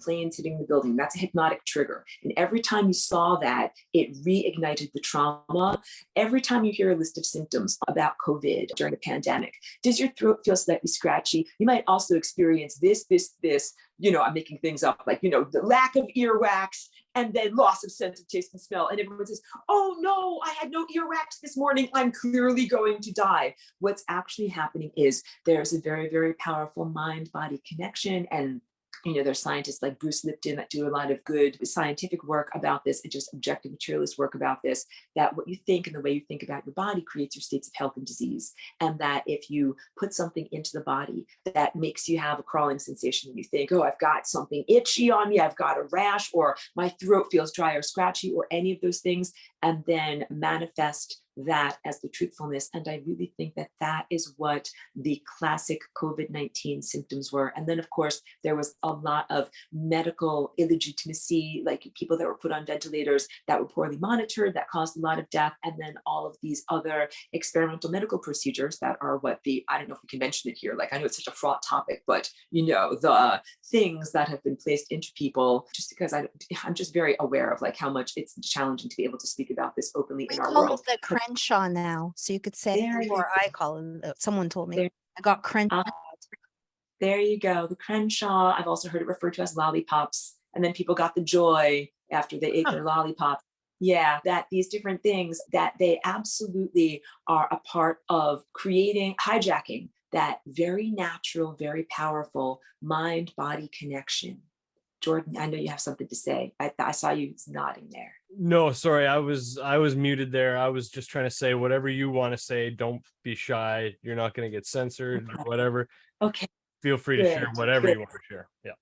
that's a hypnotic trigger. And every time you saw that, it reignited the trauma. Every time you hear a list of symptoms about COVID during the pandemic, does your throat feel slightly scratchy? You might also experience this, I'm making things up, like, the lack of earwax and then loss of sense of taste and smell. And everyone says, oh no, I had no earwax this morning. I'm clearly going to die. What's actually happening is there's a very, very powerful mind-body connection. And there's scientists like Bruce Lipton that do a lot of good scientific work about this and just objective materialist work about this, that what you think and the way you think about your body creates your states of health and disease. And that if you put something into the body that makes you have a crawling sensation, you think, oh, I've got something itchy on me, I've got a rash, or my throat feels dry or scratchy, or any of those things, and then manifest that as the truthfulness. And I really think that that is what the classic COVID-19 symptoms were. And then, of course, there was a lot of medical illegitimacy, like people that were put on ventilators that were poorly monitored, that caused a lot of death. And then all of these other experimental medical procedures that are I don't know if we can mention it here. Like, I know it's such a fraught topic, but the things that have been placed into people, just because I'm just very aware of like how much it's challenging to be able to speak about this openly in our world. Crenshaw now, so you could say, or I call it, someone told me there, I got Crenshaw. There you go, the Crenshaw. I've also heard it referred to as lollipops, and then people got the joy after they ate their lollipop. Yeah, that these different things, that they absolutely are a part of hijacking that very natural, very powerful mind-body connection. Jordan, I know you have something to say. I saw you nodding there. No, sorry, I was muted there. I was just trying to say whatever you want to say. Don't be shy. You're not going to get censored, whatever. Okay. Feel free to share whatever you want to share. Yeah.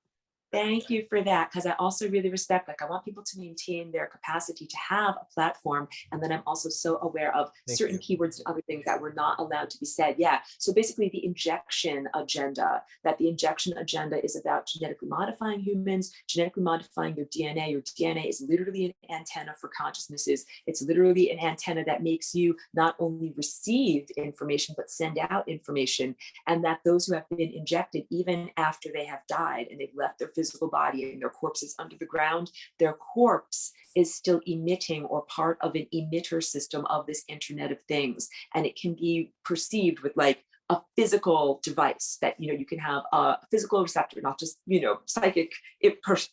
Thank you for that, because I also really respect, like, I want people to maintain their capacity to have a platform. And then I'm also so aware of Thank certain keywords and other things that were not allowed to be said. Yeah. So basically the injection agenda, that the injection agenda is about genetically modifying humans, genetically modifying their DNA. Your DNA is literally an antenna for consciousnesses. It's literally an antenna that makes you not only receive information, but send out information. And that those who have been injected, even after they have died and they've left their physical body and their corpse is under the ground, their corpse is still emitting or part of an emitter system of this Internet of Things. And it can be perceived with like a physical device that, you know, you can have a physical receptor, not just, you know, psychic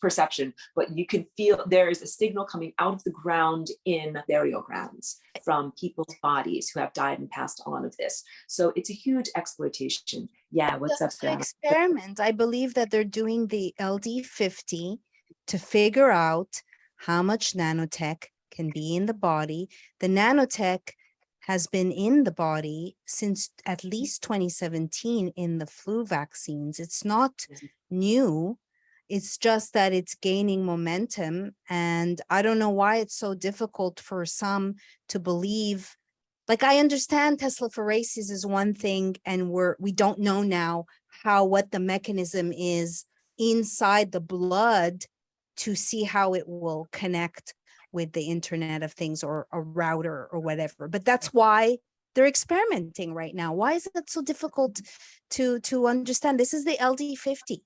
perception, but you can feel there is a signal coming out of the ground in burial grounds from people's bodies who have died and passed on of this. So it's a huge exploitation. Yeah, what's up, Just Sarah? experiment. I believe that they're doing the LD50 to figure out how much nanotech can be in the body. The nanotech has been in the body since at least 2017 in the flu vaccines. It's not new. It's just that it's gaining momentum. And I don't know why it's so difficult for some to believe. Like, I understand teslophoresis is one thing, and we don't know now what the mechanism is inside the blood to see how it will connect with the Internet of Things or a router or whatever. But that's why they're experimenting right now. Why is it so difficult to understand? This is the LD50.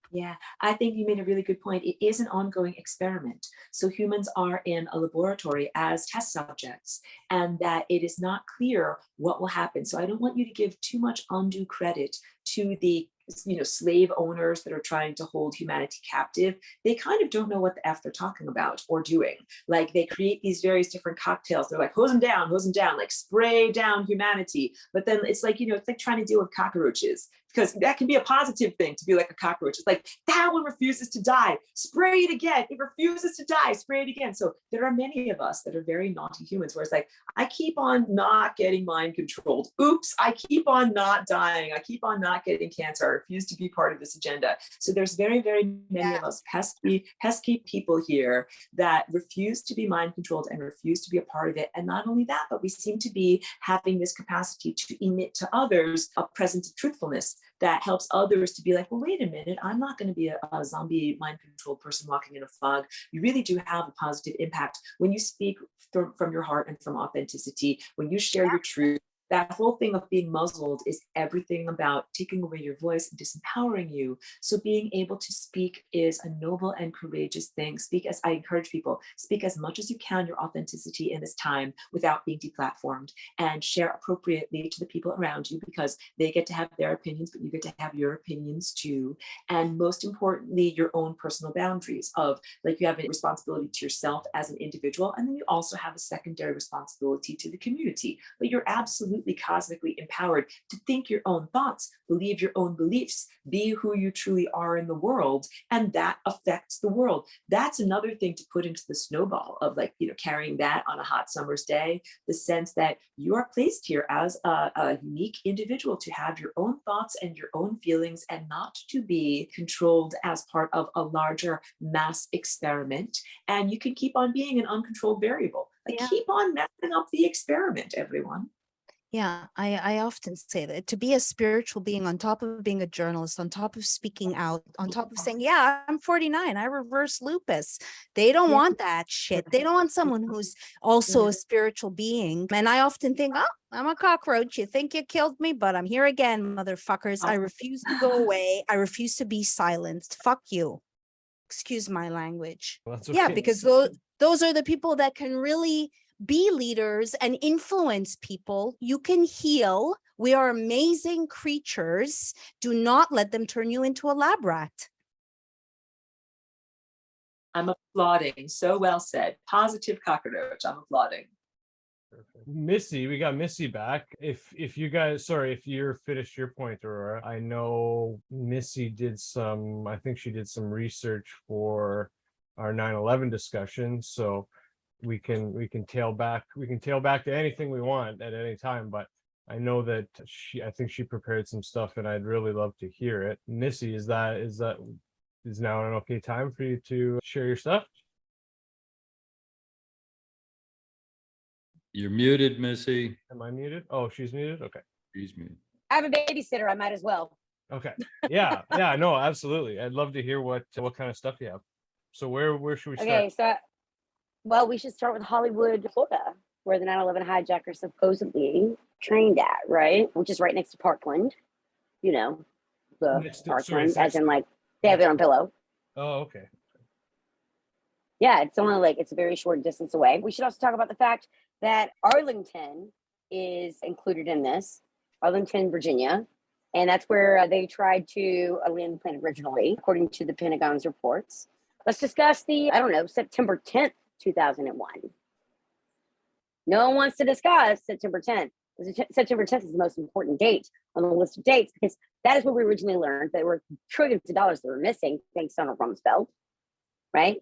Yeah, I think you made a really good point. It is an ongoing experiment. So humans are in a laboratory as test subjects, and that it is not clear what will happen. So I don't want you to give too much undue credit to the, you know, slave owners that are trying to hold humanity captive. They kind of don't know what the F they're talking about or doing. Like, they create these various different cocktails. They're like, hose them down, like spray down humanity. But then it's like, you know, it's like trying to deal with cockroaches, because that can be a positive thing to be like a cockroach. It's like, that one refuses to die, spray it again. It refuses to die, spray it again. So there are many of us that are very naughty humans where it's like, I keep on not getting mind controlled. Oops, I keep on not dying. I keep on not getting cancer. I refuse to be part of this agenda. So there's very, very many of us pesky people here that refuse to be mind controlled and refuse to be a part of it. And not only that, but we seem to be having this capacity to emit to others a presence of truthfulness that helps others to be like, well, wait a minute, I'm not going to be a zombie mind controlled person walking in a fog. You really do have a positive impact when you speak from your heart and from authenticity, when you share your truth. That whole thing of being muzzled is everything about taking away your voice and disempowering you. So being able to speak is a noble and courageous thing. Speak, as I encourage people, speak as much as you can your authenticity in this time without being deplatformed, and share appropriately to the people around you, because they get to have their opinions, but you get to have your opinions too. And most importantly, your own personal boundaries of, like, you have a responsibility to yourself as an individual, and then you also have a secondary responsibility to the community. But you're absolutely cosmically empowered to think your own thoughts, believe your own beliefs, be who you truly are in the world, and that affects the world. That's another thing to put into the snowball of, like, you know, carrying that on a hot summer's day, the sense that you are placed here as a unique individual to have your own thoughts and your own feelings, and not to be controlled as part of a larger mass experiment. And you can keep on being an uncontrolled variable. Like, keep on messing up the experiment, everyone. Yeah, I often say that to be a spiritual being, on top of being a journalist, on top of speaking out, on top of saying, yeah, I'm 49, I reverse lupus. They don't want that shit. They don't want someone who's also a spiritual being. And I often think, oh, I'm a cockroach. You think you killed me, but I'm here again, motherfuckers. I refuse to go away. I refuse to be silenced. Fuck you. Excuse my language. Well, that's Yeah, okay. because those are the people that can really be leaders and influence people. You can heal. We are amazing creatures. Do not let them turn you into a lab rat. I'm applauding. So well said. Positive cockroach. I'm applauding. Missy, we got Missy back. If you guys, sorry, if you're finished your point, Aurora, I know Missy did some, I think she did some research for our 9/11 discussion. So we can tail back to anything we want at any time, but I know that I think she prepared some stuff, and I'd really love to hear it. Missy, is that Is now an okay time for you to share your stuff? You're muted, Missy. Am I muted? Oh, she's muted? Okay. She's muted. I have a babysitter. I might as well. Okay. Yeah. Yeah. No, absolutely. I'd love to hear what kind of stuff you have. So where should we start? Okay, so well, we should start with Hollywood, Florida, where the 9/11 hijacker supposedly trained at, right? Which is right next to Parkland. You know, the Next to- Parkland, sorry, as in like they have their own pillow. Oh, okay. Yeah, it's only like it's a very short distance away. We should also talk about the fact that Arlington is included in this, Arlington, Virginia. And that's where they tried to land the plane originally, according to the Pentagon's reports. Let's discuss the, I don't know, September 10th, 2001. No one wants to discuss September 10th. September 10th is the most important date on the list of dates because that is what we originally learned. There were trillions of dollars that were missing thanks to Donald Rumsfeld, right?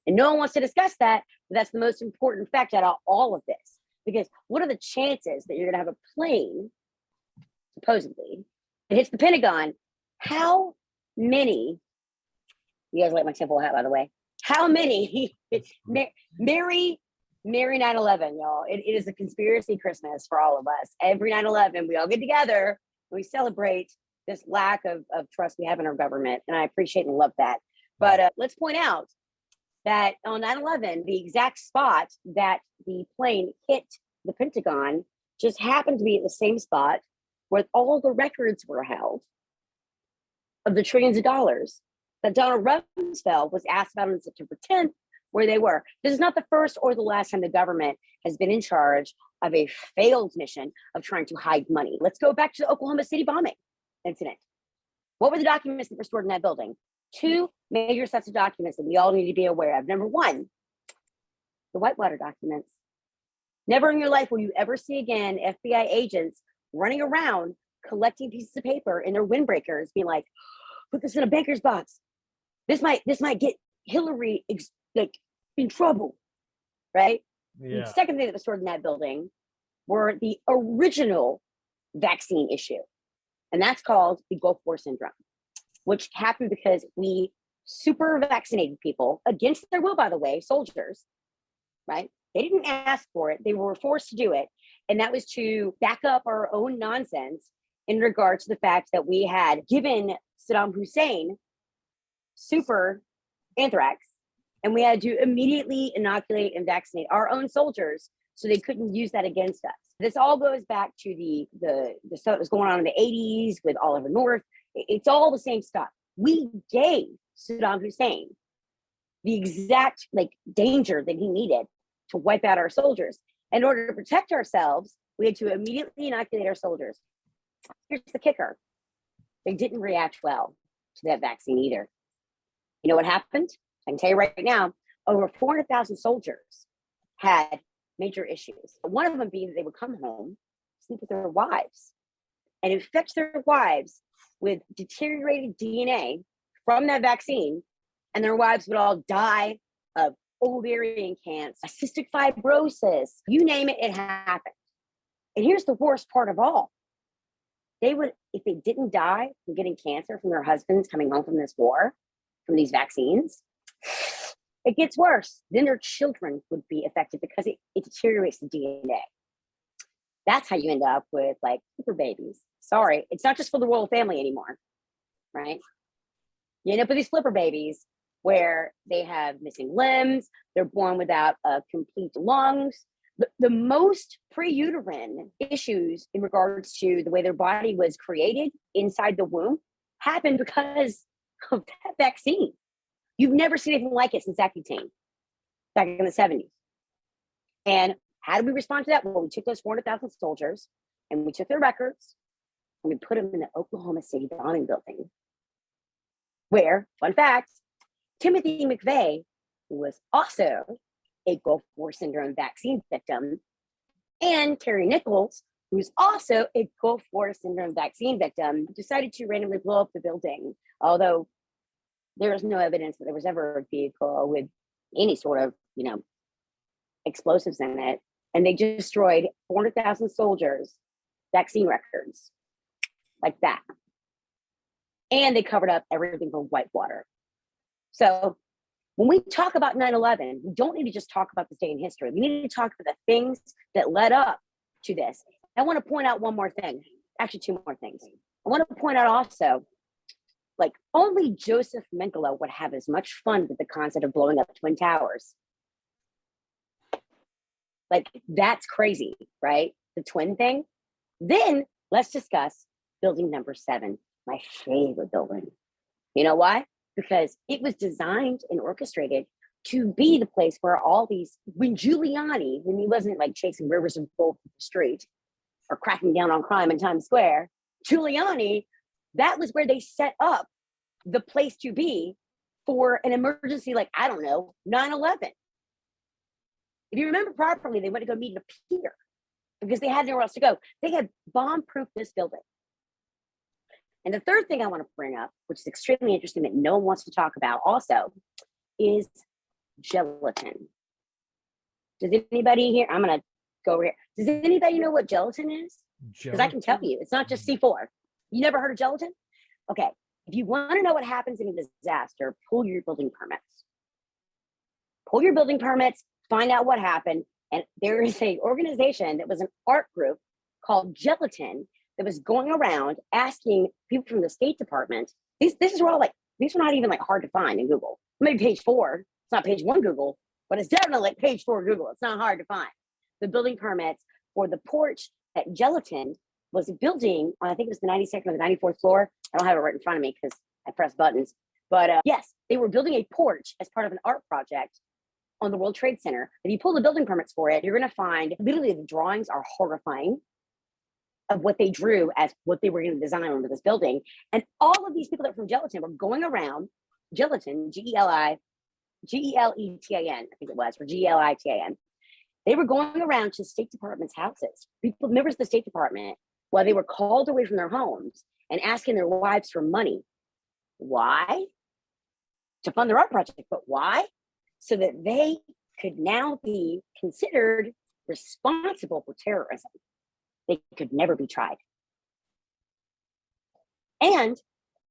And no one wants to discuss that, but that's the most important fact out of all of this. Because what are the chances that you're going to have a plane, supposedly, that hits the Pentagon? How many, you guys like my simple hat, by the way, how many, Merry 9/11, y'all. It is a conspiracy Christmas for all of us. Every 9/11, we all get together and we celebrate this lack of trust we have in our government. And I appreciate and love that. But let's point out that on 9/11, the exact spot that the plane hit the Pentagon just happened to be at the same spot where all the records were held of the trillions of dollars that Donald Rumsfeld was asked about on September 10th, where they were. This is not the first or the last time the government has been in charge of a failed mission of trying to hide money. Let's go back to the Oklahoma City bombing incident. What were the documents that were stored in that building? Two major sets of documents that we all need to be aware of. Number one, the Whitewater documents. Never in your life will you ever see again FBI agents running around collecting pieces of paper in their windbreakers, being like, put this in a banker's box. This might get Hillary in trouble, right? Yeah. The second thing that was stored in that building were the original vaccine issue. And that's called the Gulf War syndrome, which happened because we super vaccinated people against their will, by the way, soldiers, right? They didn't ask for it. They were forced to do it. And that was to back up our own nonsense in regard to the fact that we had given Saddam Hussein super anthrax, and we had to immediately inoculate and vaccinate our own soldiers so they couldn't use that against us. This all goes back to the stuff that was going on in the 80s with Oliver North. It's all the same stuff. We gave Saddam Hussein the exact danger that he needed to wipe out our soldiers. In order to protect ourselves, we had to immediately inoculate our soldiers. Here's the kicker. They didn't react well to that vaccine either. You know what happened? I can tell you right now, over 400,000 soldiers had major issues. One of them being that they would come home, sleep with their wives, and infect their wives with deteriorated DNA from that vaccine, and their wives would all die of ovarian cancer, cystic fibrosis, you name it, it happened. And here's the worst part of all. They would, if they didn't die from getting cancer from their husbands coming home from this war, from these vaccines, it gets worse. Then their children would be affected because it deteriorates the DNA. That's how you end up with super babies. Sorry, it's not just for the royal family anymore, right? You end up with these flipper babies where they have missing limbs, they're born without complete lungs. The most pre-uterine issues in regards to the way their body was created inside the womb happened because of that vaccine. You've never seen anything like it since Accutane back in the 70s. And how did we respond to that? Well, we took those 400,000 soldiers and we took their records and we put them in the Oklahoma City bombing building where, fun fact, Timothy McVeigh, who was also a Gulf War syndrome vaccine victim, and Terry Nichols, who's also a Gulf War syndrome vaccine victim, decided to randomly blow up the building. Although there is no evidence that there was ever a vehicle with any sort of, explosives in it. And they destroyed 400,000 soldiers' vaccine records like that. And they covered up everything from Whitewater. So when we talk about 9/11, we don't need to just talk about this day in history. We need to talk about the things that led up to this. I want to point out one more thing, actually two more things. I want to point out also, like, only Joseph Mengele would have as much fun with the concept of blowing up Twin Towers. Like, that's crazy, right? The twin thing. Then let's discuss building number 7, my favorite building. You know why? Because it was designed and orchestrated to be the place where all these, when Giuliani, when he wasn't like chasing rivers and full the street or cracking down on crime in Times Square, Giuliani, that was where they set up the place to be for an emergency, like, I don't know, 9/11. If you remember properly, they went to go meet in a pier because they had nowhere else to go. They had bomb-proofed this building. And the third thing I want to bring up, which is extremely interesting that no one wants to talk about also, is gelatin. Does anybody here, I'm going to go over here. Does anybody know what gelatin is? Because I can tell you, it's not just C4. You never heard of gelatin? Okay. If you want to know what happens in a disaster, pull your building permits. Pull your building permits, find out what happened. And there is an organization that was an art group called Gelatin that was going around asking people from the State Department. These are all like, these are not even like hard to find in Google. Maybe page 4. It's not page 1 Google, but it's definitely like page 4 Google. It's not hard to find. The building permits for the porch that Gelatin was building on, I think it was the 92nd or the 94th floor. I don't have it right in front of me because I press buttons. But yes, they were building a porch as part of an art project on the World Trade Center. If you pull the building permits for it, you're going to find literally the drawings are horrifying of what they drew as what they were going to design over this building. And all of these people that were from Gelatin were going around, Gelatin, Geletan, I think it was, or Gelitan. They were going around to State Department's houses, people, members of the State Department, while they were called away from their homes and asking their wives for money. Why? To fund their art project, but why? So that they could now be considered responsible for terrorism. They could never be tried. And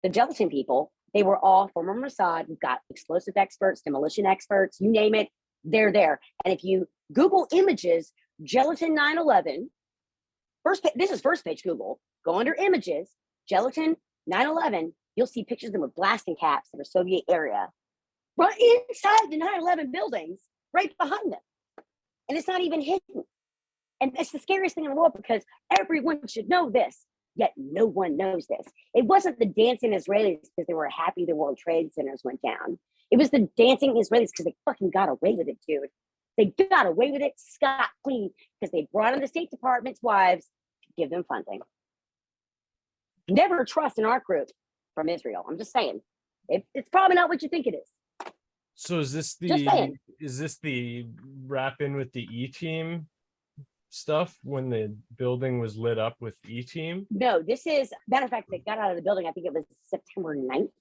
the Gelatin people, they were all former Mossad. We've got explosive experts, demolition experts, you name it, they're there. And if you Google images, Gelatin 9/11, this is first page Google, go under images, Gelatin 9/11, you'll see pictures of them with blasting caps that are Soviet area, right inside the 9/11 buildings, right behind them. And it's not even hidden. And that's the scariest thing in the world because everyone should know this, yet no one knows this. It wasn't the dancing Israelis because they were happy the World Trade Centers went down. It was the dancing Israelis because they fucking got away with it, dude. They got away with it scot-clean because they brought in the State Department's wives to give them funding. Never trust an art group from Israel. I'm just saying. It's probably not what you think it is. So is this the wrap in with the E-team stuff when the building was lit up with E-team? No, this is, matter of fact, they got out of the building, I think it was September 9th,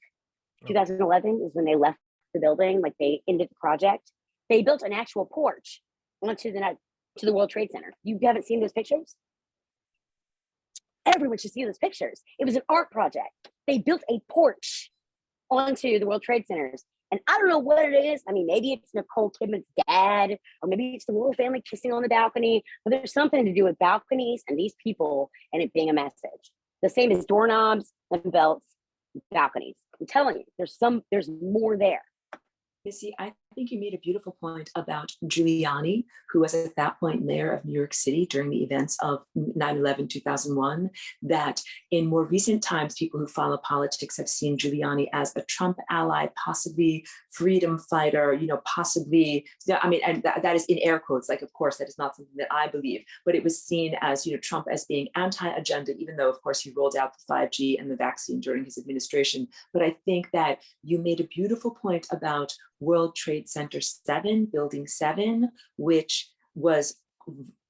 2011 is when they left the building, like they ended the project. They built an actual porch onto the World Trade Center. You haven't seen those pictures? Everyone should see those pictures. It was an art project. They built a porch onto the World Trade Centers. And I don't know what it is. I mean, maybe it's Nicole Kidman's dad, or maybe it's the royal family kissing on the balcony, but there's something to do with balconies and these people and it being a message. The same as doorknobs and belts, balconies. I'm telling you, there's more there. Missy, I think you made a beautiful point about Giuliani, who was at that point mayor of New York City during the events of 9/11, 2001, that in more recent times, people who follow politics have seen Giuliani as a Trump ally, possibly freedom fighter, possibly, I mean, and that is in air quotes, like, of course, that is not something that I believe, but it was seen as, Trump as being anti-agenda, even though, of course, he rolled out the 5G and the vaccine during his administration. But I think that you made a beautiful point about World Trade Center 7, Building 7, which was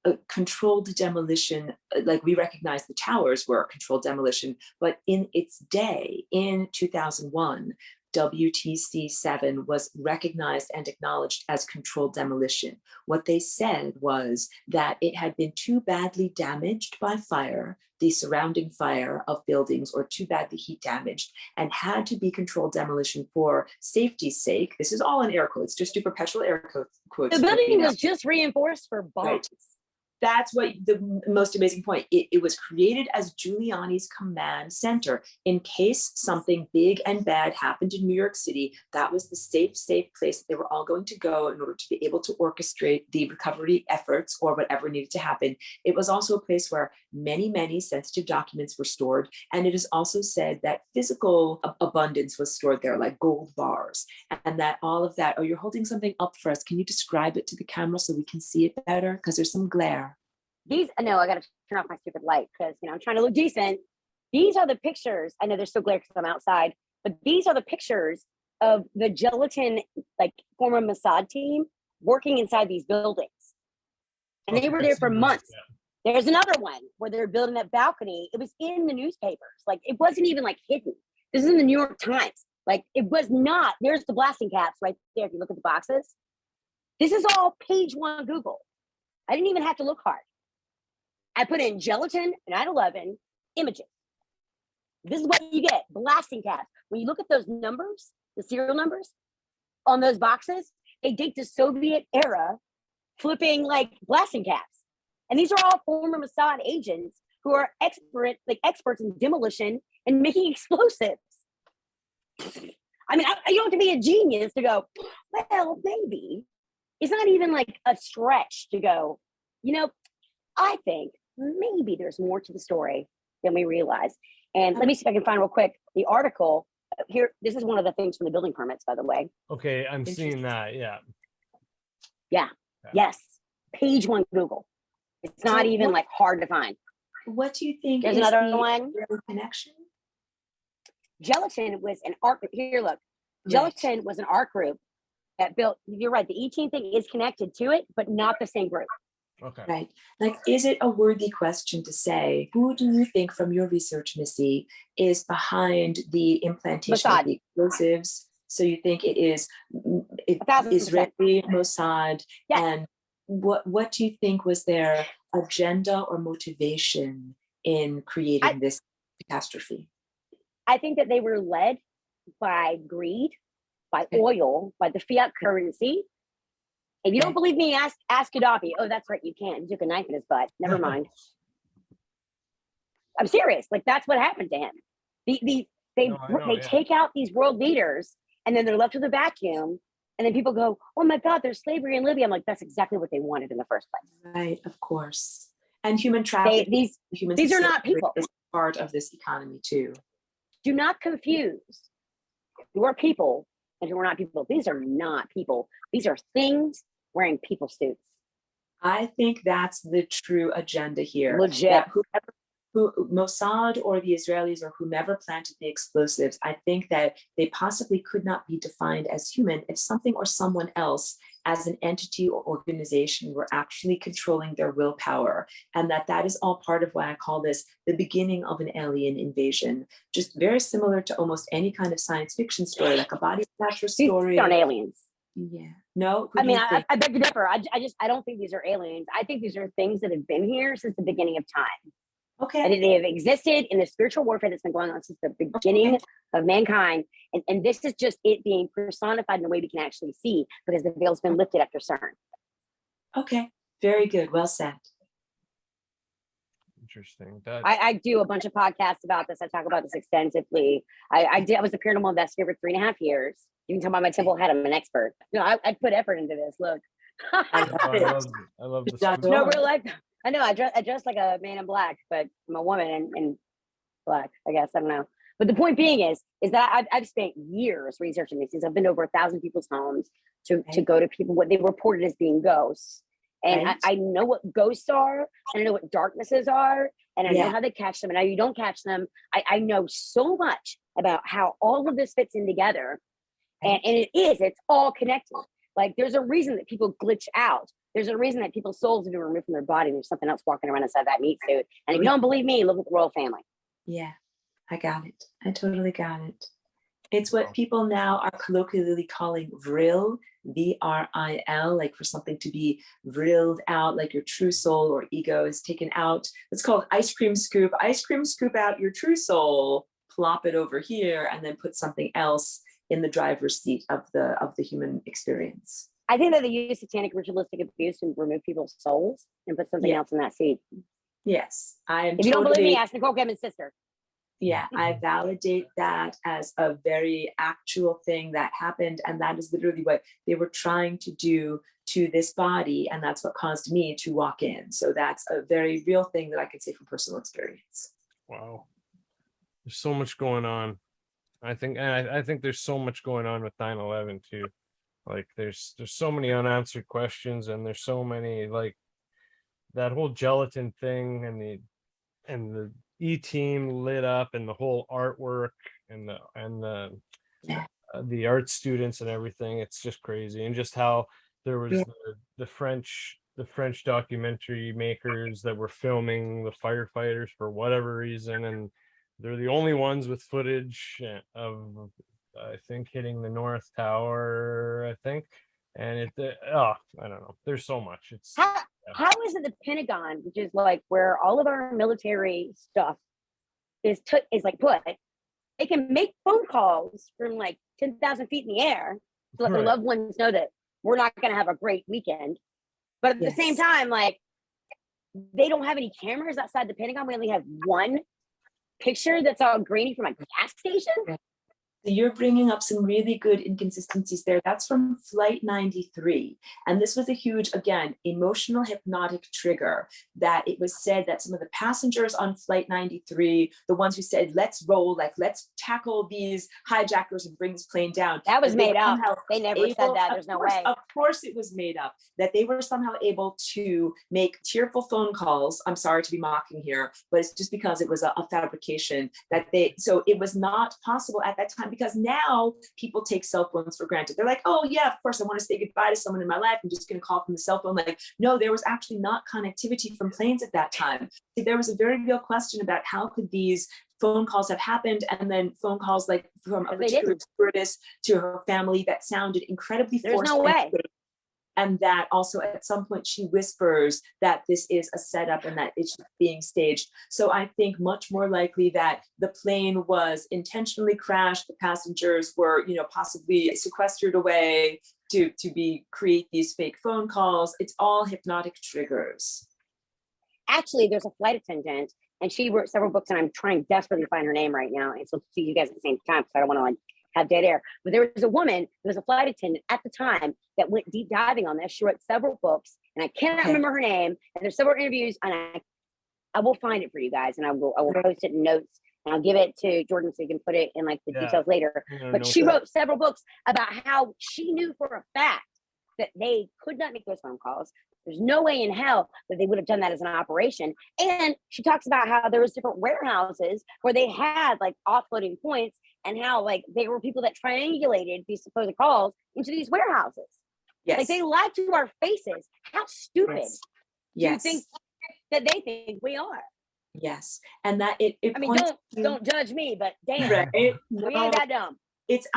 a controlled demolition. Like, we recognize the towers were a controlled demolition, but in its day, in 2001, WTC 7 was recognized and acknowledged as controlled demolition. What they said was that it had been too badly damaged by fire, the surrounding fire of buildings, or too badly heat damaged, and had to be controlled demolition for safety's sake. This is all in air quotes, just do perpetual air quotes. The building was just reinforced for bombs. Right. That's what the most amazing point. It was created as Giuliani's command center. In case something big and bad happened in New York City, that was the safe place that they were all going to go in order to be able to orchestrate the recovery efforts or whatever needed to happen. It was also a place where many, many sensitive documents were stored. And it is also said that physical abundance was stored there, like gold bars, and that all of that. Oh, you're holding something up for us. Can you describe it to the camera so we can see it better? Because there's some glare. No, I got to turn off my stupid light because, I'm trying to look decent. These are the pictures. I know there's still glare because I'm outside, but these are the pictures of the gelatin, former Mossad team working inside these buildings. And they were there for months. Yeah. There's another one where they're building that balcony. It was in the newspapers. It wasn't even hidden. This is in the New York Times. It was not. There's the blasting caps right there. If you look at the boxes, this is all page 1 Google. I didn't even have to look hard. I put in gelatin 9/11 images. This is what you get, blasting caps. When you look at those numbers, the serial numbers on those boxes, they date the Soviet era flipping blasting caps. And these are all former Mossad agents who are experts in demolition and making explosives. I mean, you don't have to be a genius to go, well, maybe. It's not even a stretch to go, I think maybe there's more to the story than we realize. And let me see if I can find real quick the article here. This is one of the things from the building permits, by the way. Okay, I'm seeing that. Yeah. Yes. Page 1 Google. It's not even hard to find. What do you think? There's is another the one. Connection. Gelatin was an art. Here, look. Gelatin was an art group that built. You're right. The E-Team thing is connected to it, but not the same group. Okay. Right. Is it a worthy question to say, who do you think from your research, Missy, is behind the implantation Mossad. of the explosives? So you think it is Israeli Mossad? Yes. And what do you think was their agenda or motivation in creating this catastrophe? I think that they were led by greed, by oil, by the fiat currency. If you don't believe me, ask Gaddafi. Oh, that's right, you can. He took a knife in his butt. Never mind. I'm serious. That's what happened to him. They take out these world leaders, and then they're left with a vacuum. And then people go, "Oh my God, there's slavery in Libya." I'm like, that's exactly what they wanted in the first place. Right, of course. And human trafficking. These are not people. Is part of this economy too. Do not confuse who are people and who are not people. These are not people. These are things wearing people suits. I think that's the true agenda here. Legit. Who Mossad or the Israelis or whomever planted the explosives, I think that they possibly could not be defined as human if something or someone else as an entity or organization were actually controlling their willpower. And that is all part of why I call this the beginning of an alien invasion. Just very similar to almost any kind of science fiction story, like a body snatcher story. These aren't aliens. Yeah. No. I mean, I beg to differ. I don't think these are aliens. I think these are things that have been here since the beginning of time. Okay. And they have existed in the spiritual warfare that's been going on since the beginning of mankind. And this is just it being personified in a way we can actually see because the veil's been lifted after CERN. Okay. Very good. Well said. Interesting. I do a bunch of podcasts about this. I talk about this extensively. I was a paranormal investigator for 3.5 years. You can tell by my temple head, I'm an expert. I put effort into this. Look. I love this. No, real life. I know I dress like a man in black, but I'm a woman in black, I guess. I don't know. But the point being is that I've spent years researching these things. I've been to over 1,000 people's homes to go to people, what they reported as being ghosts. And I know what ghosts are, and I know what darknesses are, and I know how they catch them, and how you don't catch them. I know so much about how all of this fits in together. And it's all connected. Like there's a reason that people glitch out. There's a reason that people's souls have been removed from their body. And there's something else walking around inside that meat suit. And if you don't believe me, look at the royal family. Yeah, I got it. I totally got it. It's what people now are colloquially calling vril, V-R-I-L, like for something to be vrilled out, like your true soul or ego is taken out. It's called ice cream scoop out your true soul, plop it over here, and then put something else in the driver's seat of the human experience. I think that they use satanic ritualistic abuse to remove people's souls and put something else in that seat. Yes, I am. If you don't believe me, ask Nicole Kidman's sister. Yeah, I validate that as a very actual thing that happened. And that is literally what they were trying to do to this body. And that's what caused me to walk in. So that's a very real thing that I can say from personal experience. Wow. There's so much going on. I think there's so much going on with 9/11 too. Like there's so many unanswered questions, and there's so many, like that whole gelatin thing and the E-team lit up, and the whole artwork and the art students and everything. It's just crazy. And just how there was the French documentary makers that were filming the firefighters for whatever reason, and they're the only ones with footage of, I think, hitting the North Tower, I think. And I don't know. There's so much. It's how is it the Pentagon, which is like where all of our military stuff is like put, they can make phone calls from like 10,000 feet in the air to let their loved ones know that we're not going to have a great weekend. But at the same time, like, they don't have any cameras outside the Pentagon. We only have one picture that's all grainy from a gas station. You're bringing up some really good inconsistencies there. That's from Flight 93. And this was a huge, again, emotional hypnotic trigger, that it was said that some of the passengers on Flight 93, the ones who said, let's roll, like, let's tackle these hijackers and bring this plane down. That was made up. They never said that. There's no way. Of course it was made up, that they were somehow able to make tearful phone calls. I'm sorry to be mocking here, but it's just because it was a fabrication so it was not possible at that time. Because now people take cell phones for granted. They're like, oh yeah, of course, I want to say goodbye to someone in my life. I'm just going to call from the cell phone. Like, no, there was actually not connectivity from planes at that time. So there was a very real question about how could these phone calls have happened, and then phone calls like from a particular stewardess to her family that sounded incredibly forced. There's no way. And that also at some point she whispers that this is a setup and that it's being staged. So I think much more likely that the plane was intentionally crashed. The passengers were, possibly sequestered away to create these fake phone calls. It's all hypnotic triggers. Actually, there's a flight attendant, and she wrote several books, and I'm trying desperately to find her name right now. And so see you guys at the same time, because I don't want to have dead air. But there was a woman who was a flight attendant at the time that went deep diving on this. She wrote several books, and I cannot remember her name. And there's several interviews, and I will find it for you guys, and I will post it in notes, and I'll give it to Jordan so you can put it in like the details later. But she wrote several books about how she knew for a fact that they could not make those phone calls. There's no way in hell that they would have done that as an operation. And she talks about how there was different warehouses where they had like offloading points, and how like they were people that triangulated these supposed calls into these warehouses. Yes. Like they lied to our faces. How stupid do you think that they think we are? Yes. And that it I mean, don't judge me, but damn, right? We ain't that dumb. It's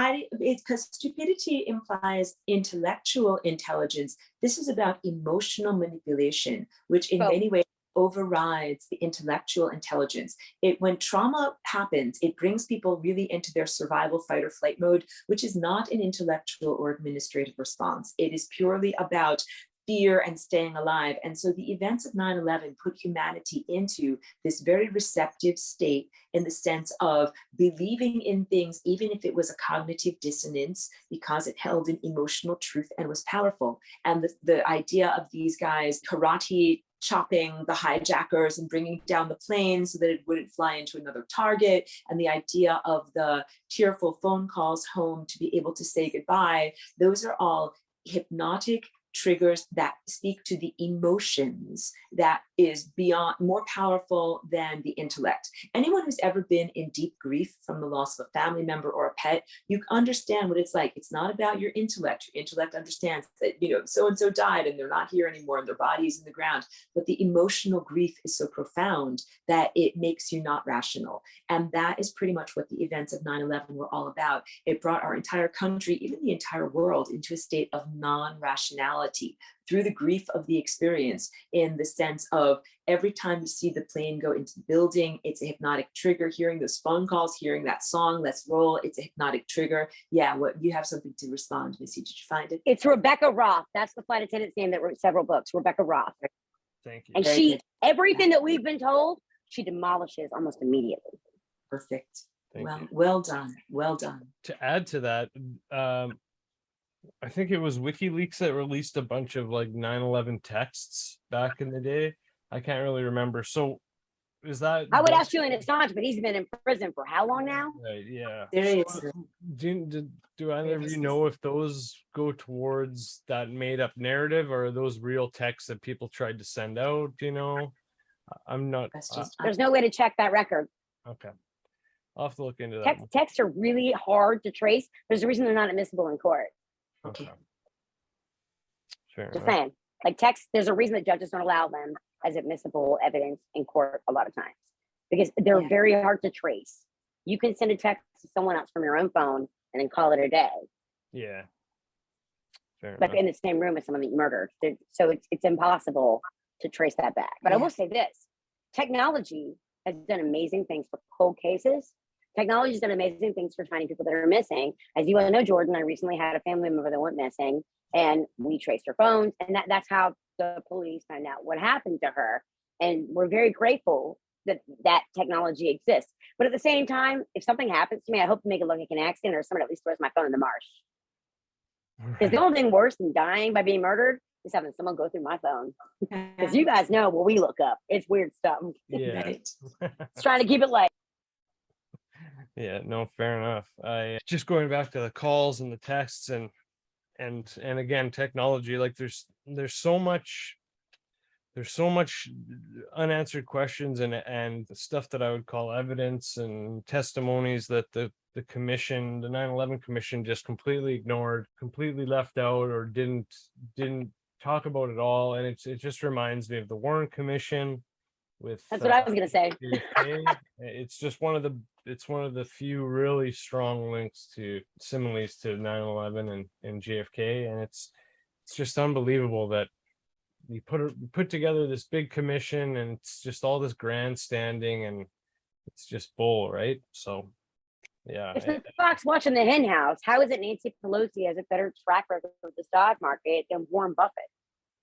because stupidity implies intellectual intelligence. This is about emotional manipulation, which in many ways overrides the intellectual intelligence. When trauma happens, it brings people really into their survival, fight or flight mode, which is not an intellectual or administrative response. It is purely about fear and staying alive. And so the events of 9/11 put humanity into this very receptive state, in the sense of believing in things, even if it was a cognitive dissonance, because it held an emotional truth and was powerful. And the idea of these guys karate chopping the hijackers and bringing down the plane so that it wouldn't fly into another target, and the idea of the tearful phone calls home to be able to say goodbye, those are all hypnotic triggers that speak to the emotions that is beyond, more powerful than the intellect. Anyone who's ever been in deep grief from the loss of a family member or a pet, you understand what it's like. It's not about your intellect. Your intellect understands that, so-and-so died and they're not here anymore and their body is in the ground. But the emotional grief is so profound that it makes you not rational. And that is pretty much what the events of 9/11 were all about. It brought our entire country, even the entire world, into a state of non-rationality through the grief of the experience, in the sense of every time you see the plane go into the building, it's a hypnotic trigger. Hearing those phone calls, hearing that song, let's roll, it's a hypnotic trigger. Yeah, what, you have something to respond, Missy, did you find it? It's Rebecca Roth. That's the flight attendant's name that wrote several books, Rebecca Roth. Thank you. And Very she, good. everything that we've been told, she demolishes almost immediately. Perfect. Thank you. Well done. Well done. To add to that, I think it was WikiLeaks that released a bunch of like 9/11 texts back in the day. I can't really remember. So is that? I would ask Julian Assange, but he's been in prison for how long now? Right, yeah. Seriously. Do either of you know if those go towards that made up narrative, or are those real texts that people tried to send out? Do you know? I'm not. That's just, There's no way to check that record. Okay. I'll have to look into that. Texts are really hard to trace. There's a reason they're not admissible in court. Okay. Fair Just enough. saying. Like texts, there's a reason that judges don't allow them as admissible evidence in court a lot of times, because they're Yeah. very hard to trace. You can send a text to someone else from your own phone and then call it a day, Yeah. Fair like enough. in the same room as someone that you murdered. So it's impossible to trace that back. But I Yeah. will say this, technology has done amazing things for cold cases. Technology has done amazing things for finding people that are missing. As you all know, Jordan, I recently had a family member that went missing, and we traced her phones, and that's how the police found out what happened to her. And we're very grateful that that technology exists. But at the same time, if something happens to me, I hope to make it look like an accident, or someone at least throws my phone in the marsh. Because the only thing worse than dying by being murdered is having someone go through my phone. Because you guys know what we look up. It's weird stuff. Yeah. right. It's trying to keep it light. Yeah, no, fair enough. I just going back to the calls and the texts and again, technology, like there's so much unanswered questions and stuff that I would call evidence and testimonies that the commission, the 9/11 commission, just completely ignored, completely left out, or didn't talk about it all. And it just reminds me of the Warren Commission with That's what I was gonna say. JFK. It's just one of the few really strong links to similes to 9/11 and JFK, and it's just unbelievable that you put together this big commission and it's just all this grandstanding, and it's just bull, right? So yeah. It's the fox watching the hen house. How is it Nancy Pelosi has a better track record with the stock market than Warren Buffett?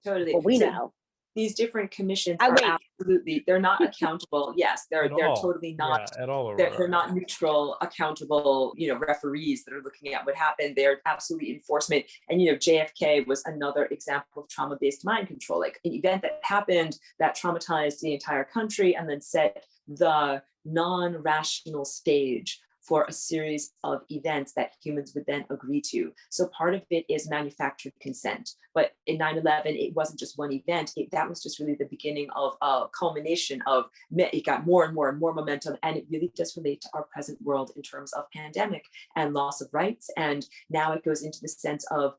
Totally. Well, we So know. these different commissions I are wait. absolutely, they're not accountable. Yes, they're At all. totally not. Yeah, at all. They're Aurora. not neutral, accountable, referees that are looking at what happened. They're absolutely enforcement. And, JFK was another example of trauma-based mind control, like an event that happened that traumatized the entire country and then set the non-rational stage for a series of events that humans would then agree to. So part of it is manufactured consent. But in 9/11, it wasn't just one event. That was just really the beginning of a culmination of, it got more and more and more momentum. And it really does relate to our present world in terms of pandemic and loss of rights. And now it goes into the sense of,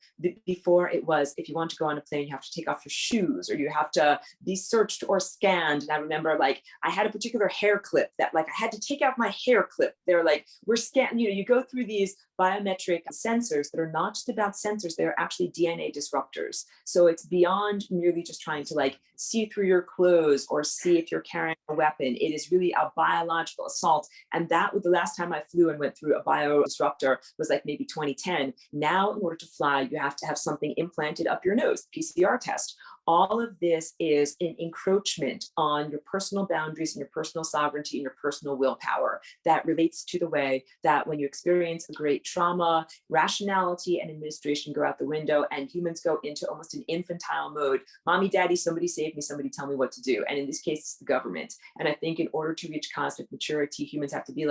before it was, if you want to go on a plane, you have to take off your shoes, or you have to be searched or scanned. And I remember, I had a particular hair clip that I had to take out my hair clip. They're like, we're scanning, you go through these biometric sensors that are not just about sensors, they're actually DNA disruptors. So it's beyond merely just trying to see through your clothes or see if you're carrying a weapon. It is really a biological assault. And that was the last time I flew and went through a bio disruptor was maybe 2010. Now, in order to fly, you have to have something implanted up your nose, PCR test. All of this is an encroachment on your personal boundaries and your personal sovereignty and your personal willpower that relates to the way that when you experience a great trauma, rationality and administration go out the window, and humans go into almost an infantile mode. Mommy, daddy, somebody save me, somebody tell me what to do. And in this case, it's the government. And I think in order to reach cosmic maturity, humans have to be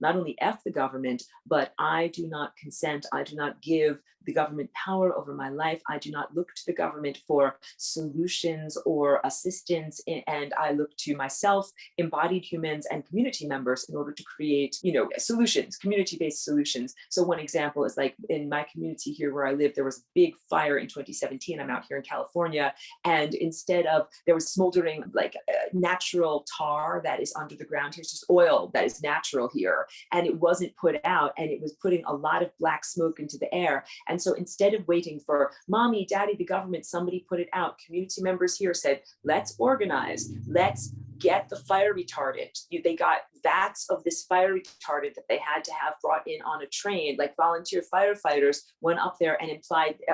not only F the government, but I do not consent, I do not give the government power over my life. I do not look to the government for solutions or assistance, and I look to myself, embodied humans, and community members in order to create, solutions, community-based solutions. So one example is like in my community here where I live, there was a big fire in 2017. I'm out here in California, and instead of, there was smoldering like natural tar that is under the ground. Here's just oil that is natural here, and it wasn't put out, and it was putting a lot of black smoke into the air. And so instead of waiting for mommy, daddy, the government, somebody put it out. Community members here said, let's organize, let's get the fire retardant. They got vats of this fire retardant that they had to have brought in on a train. Like volunteer firefighters went up there and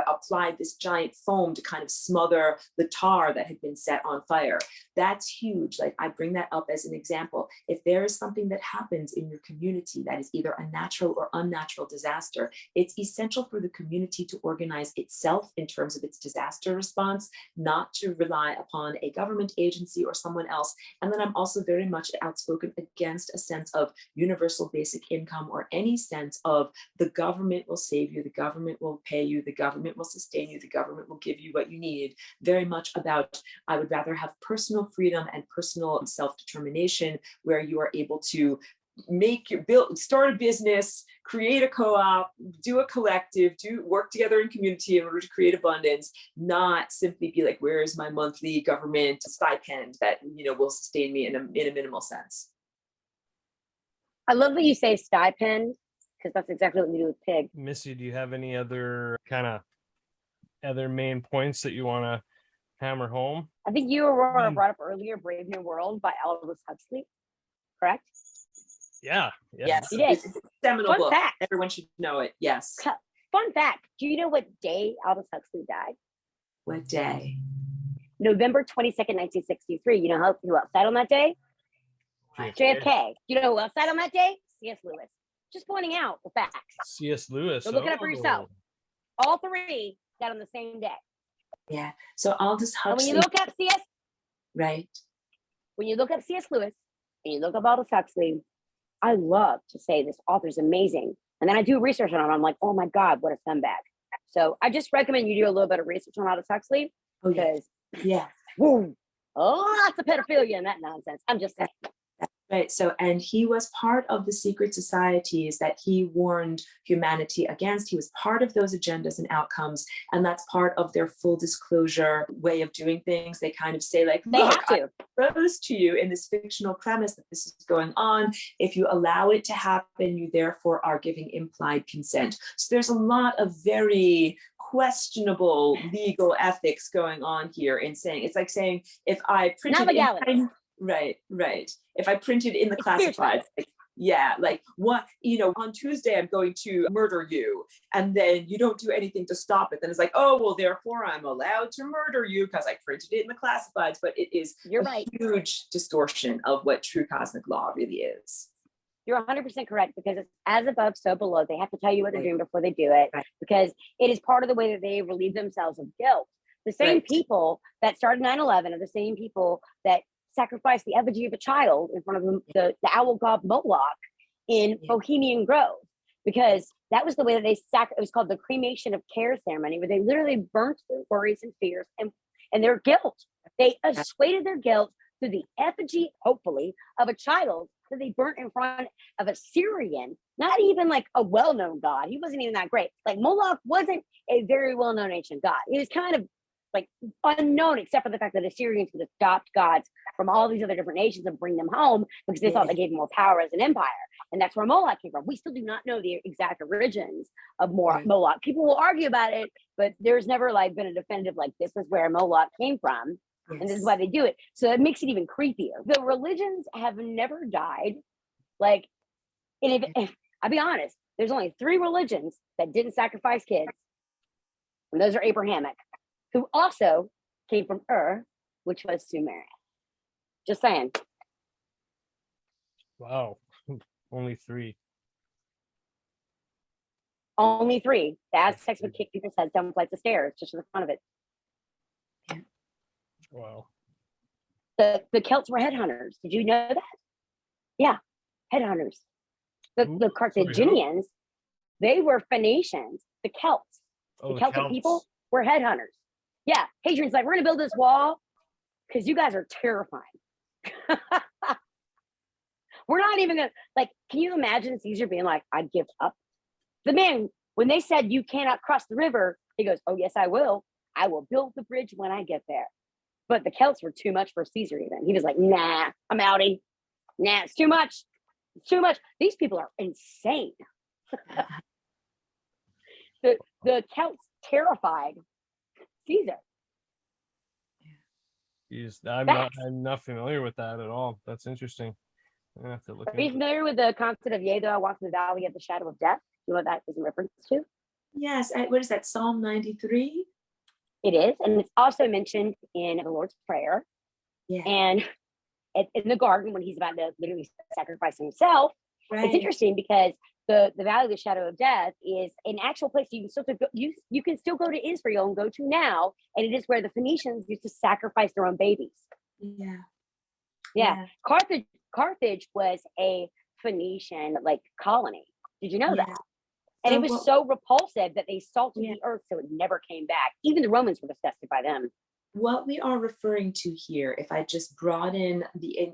applied this giant foam to kind of smother the tar that had been set on fire. That's huge. Like I bring that up as an example. If there is something that happens in your community that is either a natural or unnatural disaster, it's essential for the community to organize itself in terms of its disaster response, not to rely upon a government agency or someone else. And then I'm also very much outspoken against a sense of universal basic income or any sense of the government will save you, the government will pay you, the government will sustain you, the government will give you what you need. Very much about, I would rather have personal freedom and personal self-determination where you are able to start a business, create a co-op, do a collective, work together in community in order to create abundance, not simply be like, where is my monthly government stipend that will sustain me in a minimal sense. I love that you say stipend, because that's exactly what we do with pig. Missy, do you have any other main points that you want to hammer home? I think you, Aurora, brought up earlier Brave New World by Aldous Huxley, correct? Yeah. Yes, You did. it's a seminal Fun book. fact. Everyone should know it. Yes. Fun fact. Do you know what day Aldous Huxley died? What day? November 22nd, 1963. You know who else died on that day? JFK. You know who else died on that day? C.S. Lewis. Just pointing out the facts. C.S. Lewis. So look it up for yourself. All three died on the same day. Yeah. So Aldous Huxley. And when you look up C.S. Right. When you look up C.S. Lewis and you look up Aldous Huxley, I love to say this author's amazing. And then I do research on him. I'm like, oh my God, what a scumbag. So I just recommend you do a little bit of research on Aldous Huxley, because boom, lots of pedophilia and that nonsense. I'm just saying. Right. So, and he was part of the secret societies that he warned humanity against. He was part of those agendas and outcomes. And that's part of their full disclosure way of doing things. They kind of say like, they have to. I propose to you in this fictional premise that this is going on. If you allow it to happen, you therefore are giving implied consent. So there's a lot of very questionable legal ethics going on here in saying, it's like saying, if I printed not legality. Right. If I printed in the classifieds, like what, on Tuesday I'm going to murder you, and then you don't do anything to stop it, then it's like, oh, well, therefore I'm allowed to murder you because I printed it in the classifieds. But it is huge distortion of what true cosmic law really is. You're 100% correct, because it's as above, so below. They have to tell you what they're doing before they do it, because it is part of the way that they relieve themselves of guilt. The same people that started 9/11 are the same people that sacrificed the effigy of a child in front of the owl god Moloch in Bohemian Grove, because that was the way that they it was called the cremation of care ceremony, where they literally burnt their worries and fears and their guilt. They assuaded their guilt through the effigy, hopefully, of a child that they burnt in front of a Syrian, not even like a well-known god. He wasn't even that great. Like Moloch wasn't a very well-known ancient god. He was kind of like unknown, except for the fact that Assyrians would adopt gods from all these other different nations and bring them home because they thought they gave them more power as an empire. And that's where Moloch came from. We still do not know the exact origins of Moloch. People will argue about it, but there's never been a definitive, this is where Moloch came from. And this is why they do it. So it makes it even creepier. The religions have never died. And if I'll be honest, there's only 3 religions that didn't sacrifice kids. And those are Abrahamic, who also came from which was Sumeria. Just saying. Wow. Only 3. Only 3. The Aztecs would kick people's heads down flights of stairs just for the fun of it. Wow. The Celts were headhunters. Did you know that? Yeah, headhunters. The Carthaginians, they were Phoenicians. The Celts Oh, The the Celtic Celts. people were headhunters. Yeah, Hadrian's like, we're gonna build this wall because you guys are terrifying. We're not even gonna, like, can you imagine Caesar being like, I'd give up? The man, when they said you cannot cross the river, he goes, oh yes, I will. I will build the bridge when I get there. But the Celts were too much for Caesar even. He was like, nah, I'm outie. Nah, it's too much. It's too much. These people are insane. The Celts terrified Caesar. I'm not familiar with that at all. That's interesting. I'm gonna have to look Are you into it. familiar with the concept of yea, though I walk through the valley of the shadow of death? You know what that is in reference to? Yes. What is that? Psalm 93? It is. And it's also mentioned in the Lord's Prayer. Yeah. And in the garden, when he's about to literally sacrifice himself, Right. it's interesting because the valley of the shadow of death is an actual place you can still go to Israel and go to now, and it is where the Phoenicians used to sacrifice their own babies. Yeah. Carthage was a Phoenician like colony. Did you know Yeah. that? And So it was what- so repulsive that they salted Yeah. the earth so it never came back. Even the Romans were disgusted by them. What we are referring to here, if I just broaden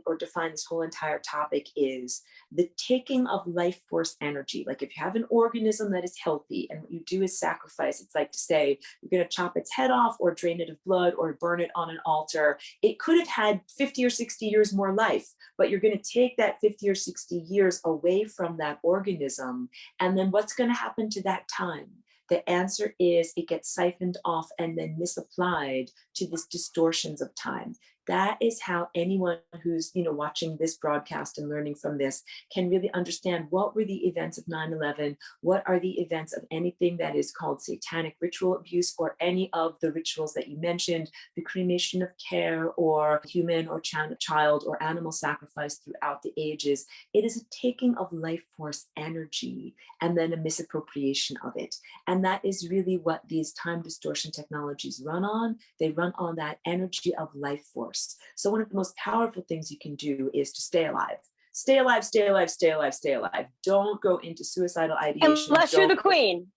or define this whole entire topic, is the taking of life force energy. Like if you have an organism that is healthy and what you do is sacrifice, it's like to say you're going to chop its head off or drain it of blood or burn it on an altar. It could have had 50 or 60 years more life, but you're going to take that 50 or 60 years away from that organism. And then what's going to happen to that time? The answer is it gets siphoned off and then misapplied to these distortions of time. That is how anyone who's watching this broadcast and learning from this can really understand what were the events of 9/11, what are the events of anything that is called satanic ritual abuse or any of the rituals that you mentioned, the cremation of care or human or child or animal sacrifice throughout the ages. It is a taking of life force energy and then a misappropriation of it. And that is really what these time distortion technologies run on. They run on that energy of life force. So one of the most powerful things you can do is to stay alive. Stay alive, stay alive, stay alive, stay alive. Don't go into suicidal ideation. Unless you're the queen,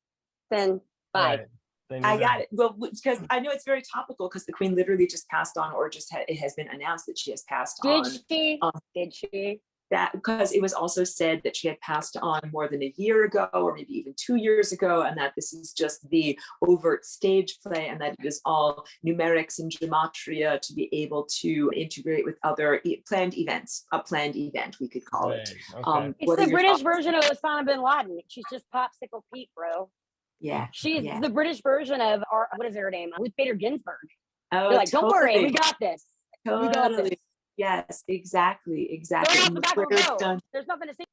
then bye. Right. Then I you're got it. Well, because I know it's very topical because the queen literally just passed on, or it has been announced that she has passed on. Did she? Did she? That because it was also said that she had passed on more than a year ago, or maybe even 2 years ago, and that this is just the overt stage play, and that it is all numerics and gematria to be able to integrate with other planned events. A planned event, we could call it. right. Okay. It's What are the your British thoughts? version of Osama bin Laden. She's just Popsicle Pete, bro. Yeah. She's yeah. the British version of what is her name? Ruth Bader Ginsburg. Oh, They're like, don't worry, we got this. We got Totally. this. Yes, exactly. Throw it out And the back of whether the it's road. done There's nothing to see.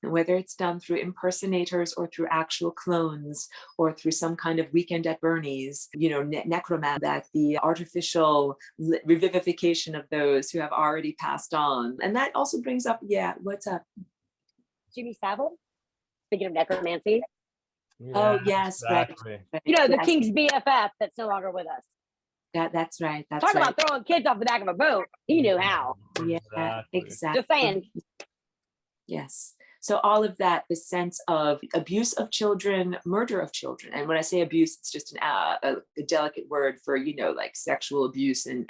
whether it's done through impersonators or through actual clones or through some kind of weekend at Bernie's, necromancy, that the artificial revivification of those who have already passed on. And that also brings up, what's up? Jimmy Savile. Speaking of necromancy, Oh, yes, right. exactly. the Yes, king's BFF that's no longer with us. that's right. That's Talk right. about throwing kids off the back of a boat. He knew how. Yeah, Exactly. exactly. Just saying. Yes. So all of that, the sense of abuse of children, murder of children. And when I say abuse, it's just a delicate word for, like sexual abuse and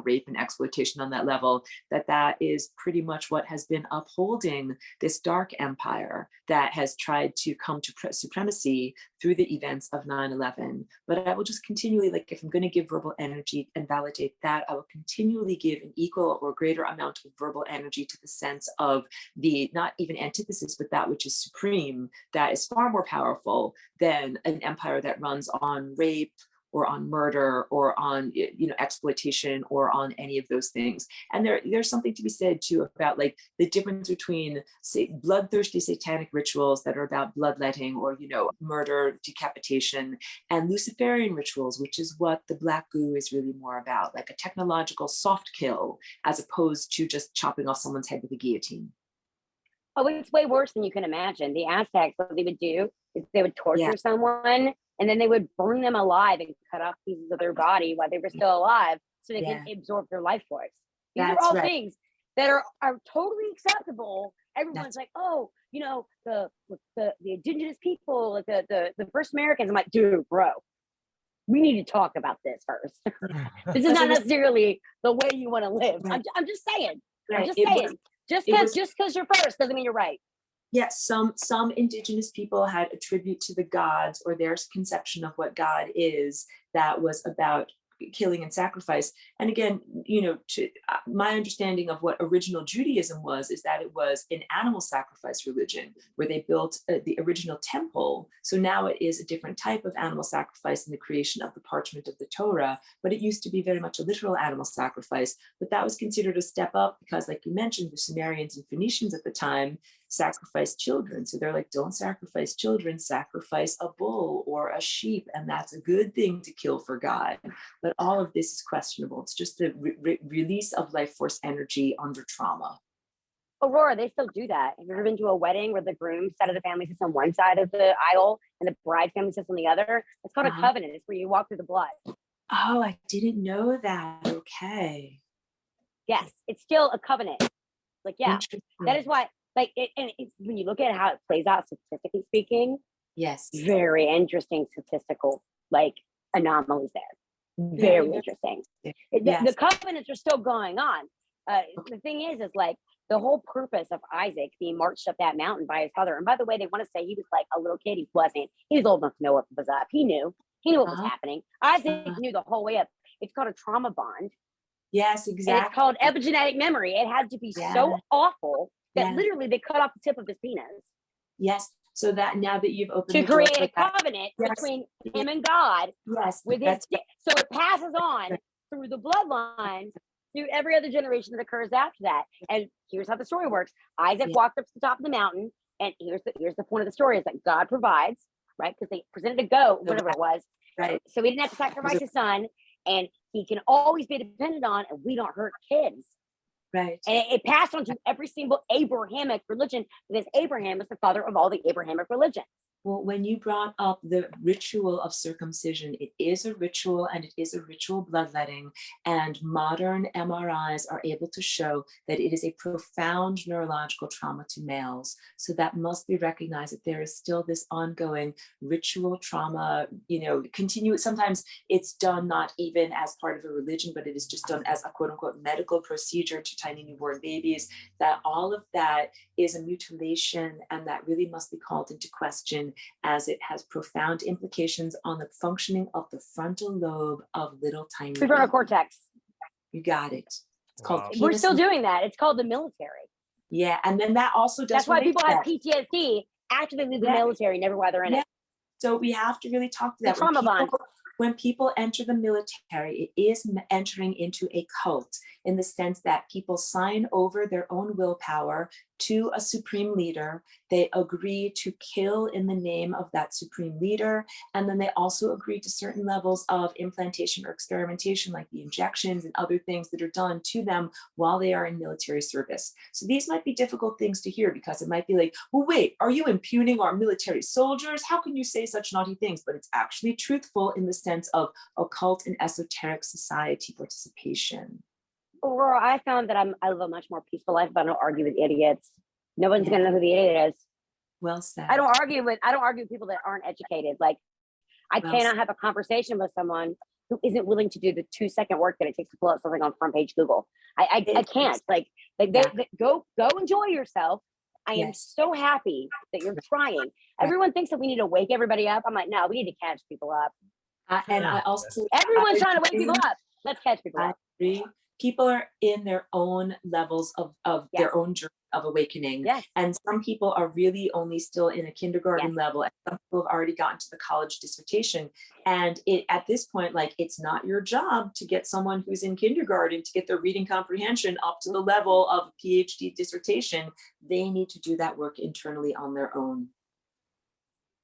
rape and exploitation on that level, that is pretty much what has been upholding this dark empire that has tried to come to supremacy through the events of 9/11. But I will just continually, like, if I'm going to give verbal energy and validate that, I will continually give an equal or greater amount of verbal energy to the sense of the, not even antithesis, but that which is supreme, that is far more powerful than an empire that runs on rape or on murder or on exploitation or on any of those things. And there's something to be said too about like the difference between, say, bloodthirsty satanic rituals that are about bloodletting or murder, decapitation, and Luciferian rituals, which is what the Black Goo is really more about, like a technological soft kill as opposed to just chopping off someone's head with a guillotine. Oh, it's way worse than you can imagine. The Aztecs, what they would do is they would torture someone and then they would burn them alive and cut off pieces of their body while they were still alive so they could absorb their life force. These are all things that are totally acceptable everyone's like, oh, you know, the indigenous people, like the first Americans. I'm like, dude, bro, we need to talk about this first. This is not necessarily the way you want to live. I'm just saying. I'm just saying. Just because you're first doesn't mean you're right. Yes, some indigenous people had a tribute to the gods, or their conception of what God is, that was about killing and sacrifice. And again, you know, my understanding of what original Judaism was is that it was an animal sacrifice religion where they built the original temple. So now it is a different type of animal sacrifice in the creation of the parchment of the Torah, but it used to be very much a literal animal sacrifice. But that was considered a step up because, like you mentioned, the Sumerians and Phoenicians at the time sacrificed children. So they're like, don't sacrifice children, sacrifice a bull or a sheep. And that's a good thing to kill for God. But all of this is questionable. It's just the release of life force energy under trauma. Aurora, they still do that. Have you ever been to a wedding where the groom side of the family sits on one side of the aisle and the bride family sits on the other? It's called a covenant. It's where you walk through the blood. Oh, I didn't know that. Okay. Yes, it's still a covenant. Like, yeah, that is why. Like, it's when you look at how it plays out statistically speaking, yes, very interesting statistical like anomalies there. Very interesting. The covenants are still going on. The thing is like the whole purpose of Isaac being marched up that mountain by his father. And by the way, they want to say he was like a little kid. He wasn't. He was old enough to know what was up. He knew what was happening. Isaac knew the whole way up. It's called a trauma bond. Yes, exactly. And it's called epigenetic memory. It had to be so awful that literally they cut off the tip of his penis. Yes. So that now that you've opened to the door create a covenant between him and God. Yes. With his so it passes on through the bloodline through every other generation that occurs after that. And here's how the story works. Isaac walked up to the top of the mountain, and here's the point of the story is that God provides, right? Because they presented a goat, whatever it was. Right. So he didn't have to sacrifice his son, and he can always be depended on, and we don't hurt kids. Right. And it passed on to every single Abrahamic religion because Abraham is the father of all the Abrahamic religions. Well, when you brought up the ritual of circumcision, it is a ritual and it is a ritual bloodletting. And modern MRIs are able to show that it is a profound neurological trauma to males. So that must be recognized that there is still this ongoing ritual trauma, continuous. Sometimes it's done not even as part of a religion, but it is just done as a quote unquote medical procedure to tiny newborn babies. That all of that is a mutilation, and that really must be called into question, as it has profound implications on the functioning of the frontal lobe of little tiny prefrontal cortex. You got it. It's called We're still doing that. It's called the military. Yeah, and then that also does. That's why people have PTSD after they leave the military, never while they're in it. So we have to really talk to that. Trauma bond. When people enter the military, it is entering into a cult in the sense that people sign over their own willpower to a supreme leader. They agree to kill in the name of that supreme leader. And then they also agree to certain levels of implantation or experimentation, like the injections and other things that are done to them while they are in military service. So these might be difficult things to hear, because it might be like, well, wait, are you impugning our military soldiers? How can you say such naughty things? But it's actually truthful in the sense of occult and esoteric society participation. Aurora, I found that I live a much more peaceful life, but I don't argue with idiots. No one's gonna know who the idiot is. Well said. I don't argue with people that aren't educated. Like, I cannot have a conversation with someone who isn't willing to do the 2-second work that it takes to pull out something on front page Google. I can't. Like they go enjoy yourself. I am so happy that you're trying. Everyone thinks that we need to wake everybody up. I'm like, no, we need to catch people up. And I also everyone's trying to wake people up. Let's catch people up. Agree. People are in their own levels of their own journey of awakening. Yes. And some people are really only still in a kindergarten level, and some people have already gotten to the college dissertation. And at this point, like, it's not your job to get someone who's in kindergarten to get their reading comprehension up to the level of a PhD dissertation. They need to do that work internally on their own.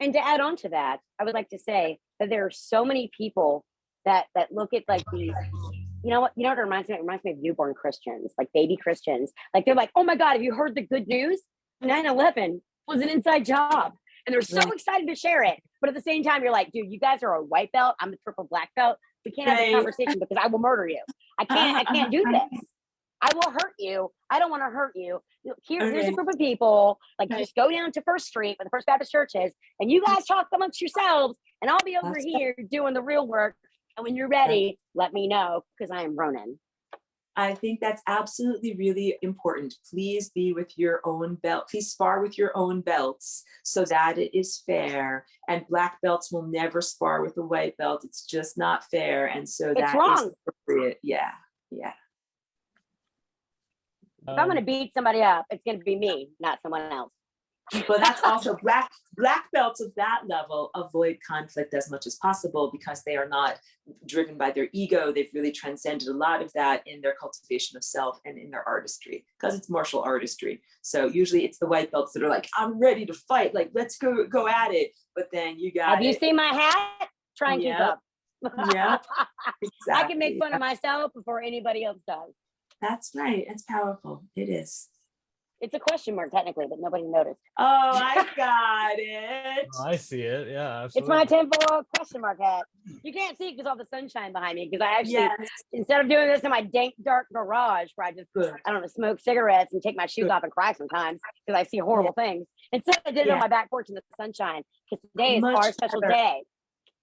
And to add on to that, I would like to say that there are so many people that look at like these, you know what it reminds me of? It reminds me of newborn Christians, like baby Christians. Like, they're like, oh my God, have you heard the good news? 9/11 was an inside job. And they're so excited to share it. But at the same time, you're like, dude, you guys are a white belt. I'm a triple black belt. We can't have this conversation because I will murder you. I can't do this. I will hurt you. I don't want to hurt you. here's a group of people, like you just go down to First Street where the First Baptist Church is, and you guys talk amongst yourselves, and I'll be over here doing the real work. And when you're ready, let me know, because I am Ronan. I think that's absolutely really important. Please be with your own belt. Please spar with your own belts so that it is fair. And black belts will never spar with a white belt. It's just not fair. And so It's that wrong. is appropriate. Yeah. If I'm going to beat somebody up, it's going to be me, not someone else. But that's also black belts of that level avoid conflict as much as possible because they are not driven by their ego. They've really transcended a lot of that in their cultivation of self and in their artistry, because it's martial artistry. So usually it's the white belts that are like, I'm ready to fight. Like, let's go at it. But then you got Have you seen my hat? Try and keep up. Yeah, exactly. I can make fun of myself before anybody else does. That's right. It's powerful. It is. It's a question mark technically, but nobody noticed. Oh, I got it. Oh, I see it. Yeah, It's absolutely. my tinfoil question mark hat. You can't see it because all the sunshine behind me. Because I actually, instead of doing this in my dank, dark garage where I just, I don't know, smoke cigarettes and take my shoes off and cry sometimes because I see horrible things. Instead, I did it on my back porch in the sunshine because today is our special day.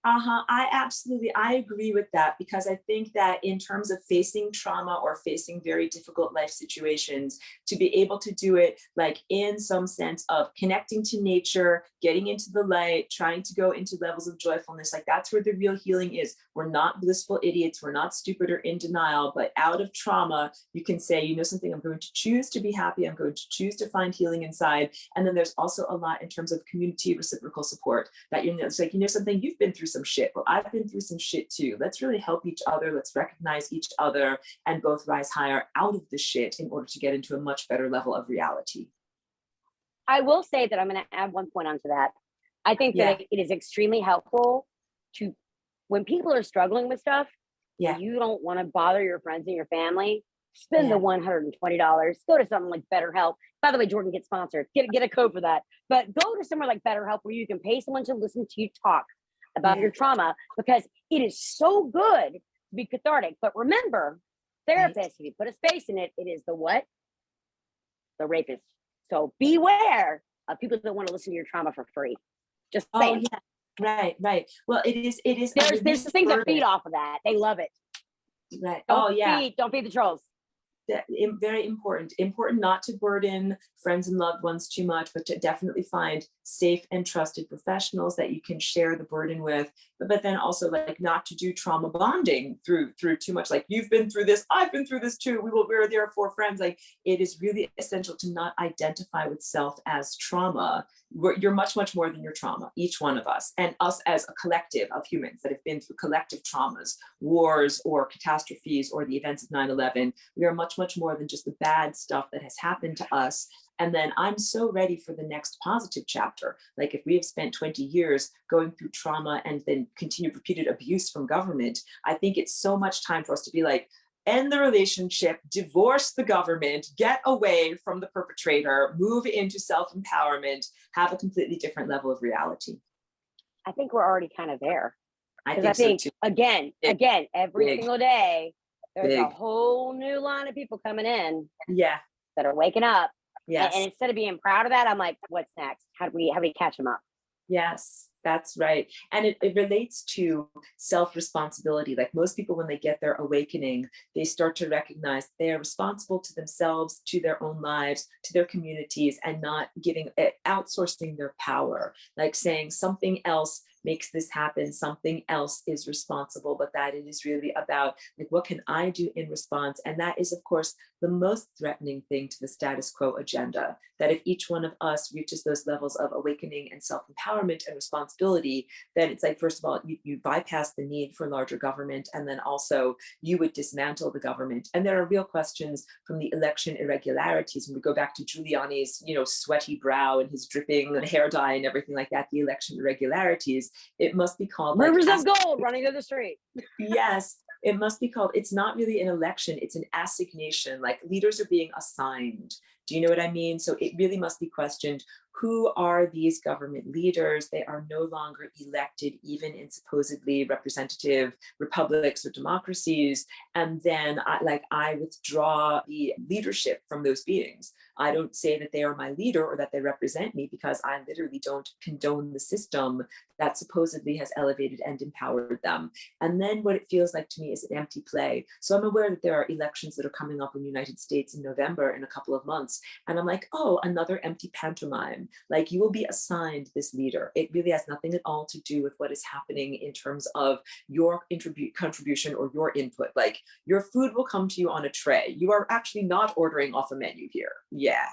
I agree with that, because I think that in terms of facing trauma or facing very difficult life situations, to be able to do it like in some sense of connecting to nature, getting into the light, trying to go into levels of joyfulness, like that's where the real healing is. We're not blissful idiots. We're not stupid or in denial, but out of trauma, you can say, you know something, I'm going to choose to be happy. I'm going to choose to find healing inside. And then there's also a lot in terms of community reciprocal support that, you know, it's like, you know something, you've been through some shit. Well, I've been through some shit too. Let's really help each other. Let's recognize each other and both rise higher out of the shit in order to get into a much better level of reality. I will say that I'm going to add one point onto that. I think that it is extremely helpful to, when people are struggling with stuff, you don't want to bother your friends and your family, spend the $120, go to something like BetterHelp. By the way, Jordan, get sponsored, get a code for that. But go to somewhere like BetterHelp where you can pay someone to listen to you talk about your trauma, because it is so good to be cathartic. But remember, therapist, if you put a space in it, it is the what? The rapist. So beware of people that want to listen to your trauma for free. Just saying. Right. Well, it is. There's things that feed off of that. They love it. Right. Don't feed the trolls. Very important not to burden friends and loved ones too much, but to definitely find safe and trusted professionals that you can share the burden with, but then also like not to do trauma bonding through too much, like you've been through this, I've been through this too, we're there for friends. Like, it is really essential to not identify with self as trauma. You're much more than your trauma, each one of us, and us as a collective of humans that have been through collective traumas, wars or catastrophes or the events of 9/11. We are much more than just the bad stuff that has happened to us. And then I'm so ready for the next positive chapter. Like, if we have spent 20 years going through trauma and then continued repeated abuse from government, I think it's so much time for us to be like, end the relationship, divorce the government, get away from the perpetrator, move into self-empowerment, have a completely different level of reality. I think we're already kind of there. I think so too. Again, every single day, there's a whole new line of people coming in that are waking up. Yes. And instead of being proud of that, I'm like, what's next? How do we catch them up? Yes, that's right. And it relates to self-responsibility. Like, most people, when they get their awakening, they start to recognize they are responsible to themselves, to their own lives, to their communities, and not outsourcing their power, like saying something else makes this happen, something else is responsible, but that it is really about, like, what can I do in response? And that is, of course, the most threatening thing to the status quo agenda, that if each one of us reaches those levels of awakening and self-empowerment and responsibility, then it's like, first of all, you bypass the need for larger government, and then also you would dismantle the government. And there are real questions from the election irregularities. When we go back to Giuliani's, sweaty brow and his dripping hair dye and everything like that, the election irregularities, it must be called rivers of gold running through the street. Yes, it must be called, it's not really an election, it's an assignation. Like, leaders are being assigned. Do you know what I mean? So it really must be questioned, who are these government leaders? They are no longer elected, even in supposedly representative republics or democracies. And then I withdraw the leadership from those beings. I don't say that they are my leader or that they represent me, because I literally don't condone the system that supposedly has elevated and empowered them. And then what it feels like to me is an empty play. So I'm aware that there are elections that are coming up in the United States in November, in a couple of months. And I'm like, oh, another empty pantomime. Like, you will be assigned this leader. It really has nothing at all to do with what is happening in terms of your contribution or your input. Like, your food will come to you on a tray. You are actually not ordering off a menu here. Yeah.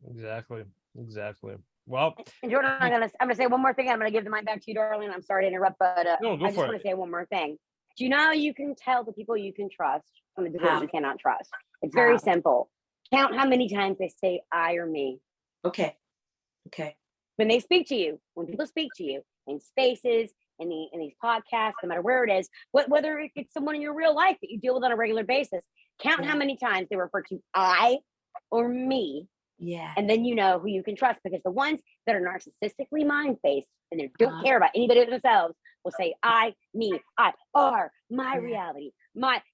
Exactly. Well, And Jordan, I'm gonna say one more thing. I'm gonna give the mic back to you, darling. I'm sorry to interrupt, but no, go I just for want it. to say one more thing. Do you know how you can tell the people you can trust from the people How? you cannot trust? It's very How? simple. Count how many times they say I or me. Okay. When they speak to you, when people speak to you in spaces, in these podcasts, no matter where it is, whether it's someone in your real life that you deal with on a regular basis, count how many times they refer to I or me. Yeah. And then you know who you can trust, because the ones that are narcissistically mind-based and they don't care about anybody but themselves will say I, me, I, are my reality.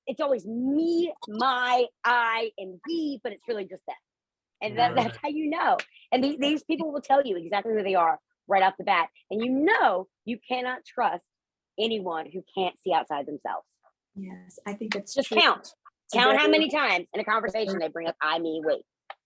It's always me, my, I, and we, but it's really just them. And that's how you know. And these people will tell you exactly who they are right off the bat. And you know you cannot trust anyone who can't see outside themselves. Yes, I think that's just true. count how many times in a conversation they bring up I, me, we.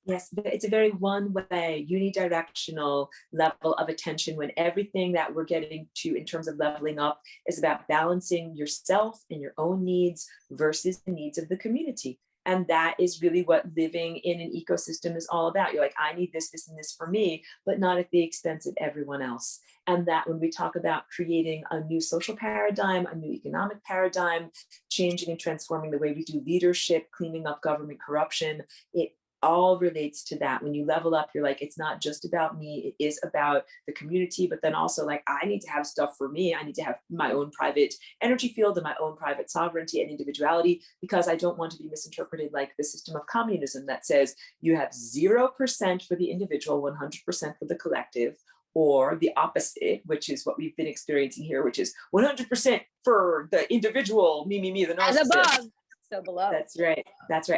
Yes, but it's a very one-way, unidirectional level of attention, when everything that we're getting to in terms of leveling up is about balancing yourself and your own needs versus the needs of the community. And that is really what living in an ecosystem is all about. You're like, I need this, this, and this for me, but not at the expense of everyone else. And that when we talk about creating a new social paradigm, a new economic paradigm, changing and transforming the way we do leadership, cleaning up government corruption, it all relates to that. When you level up, you're like, it's not just about me, it is about the community, but then also like, I need to have stuff for me. I need to have my own private energy field and my own private sovereignty and individuality, because I don't want to be misinterpreted like the system of communism that says you have 0% for the individual, 100% for the collective, or the opposite, which is what we've been experiencing here, which is 100% for the individual, me, the narcissist. As above, so below. That's right.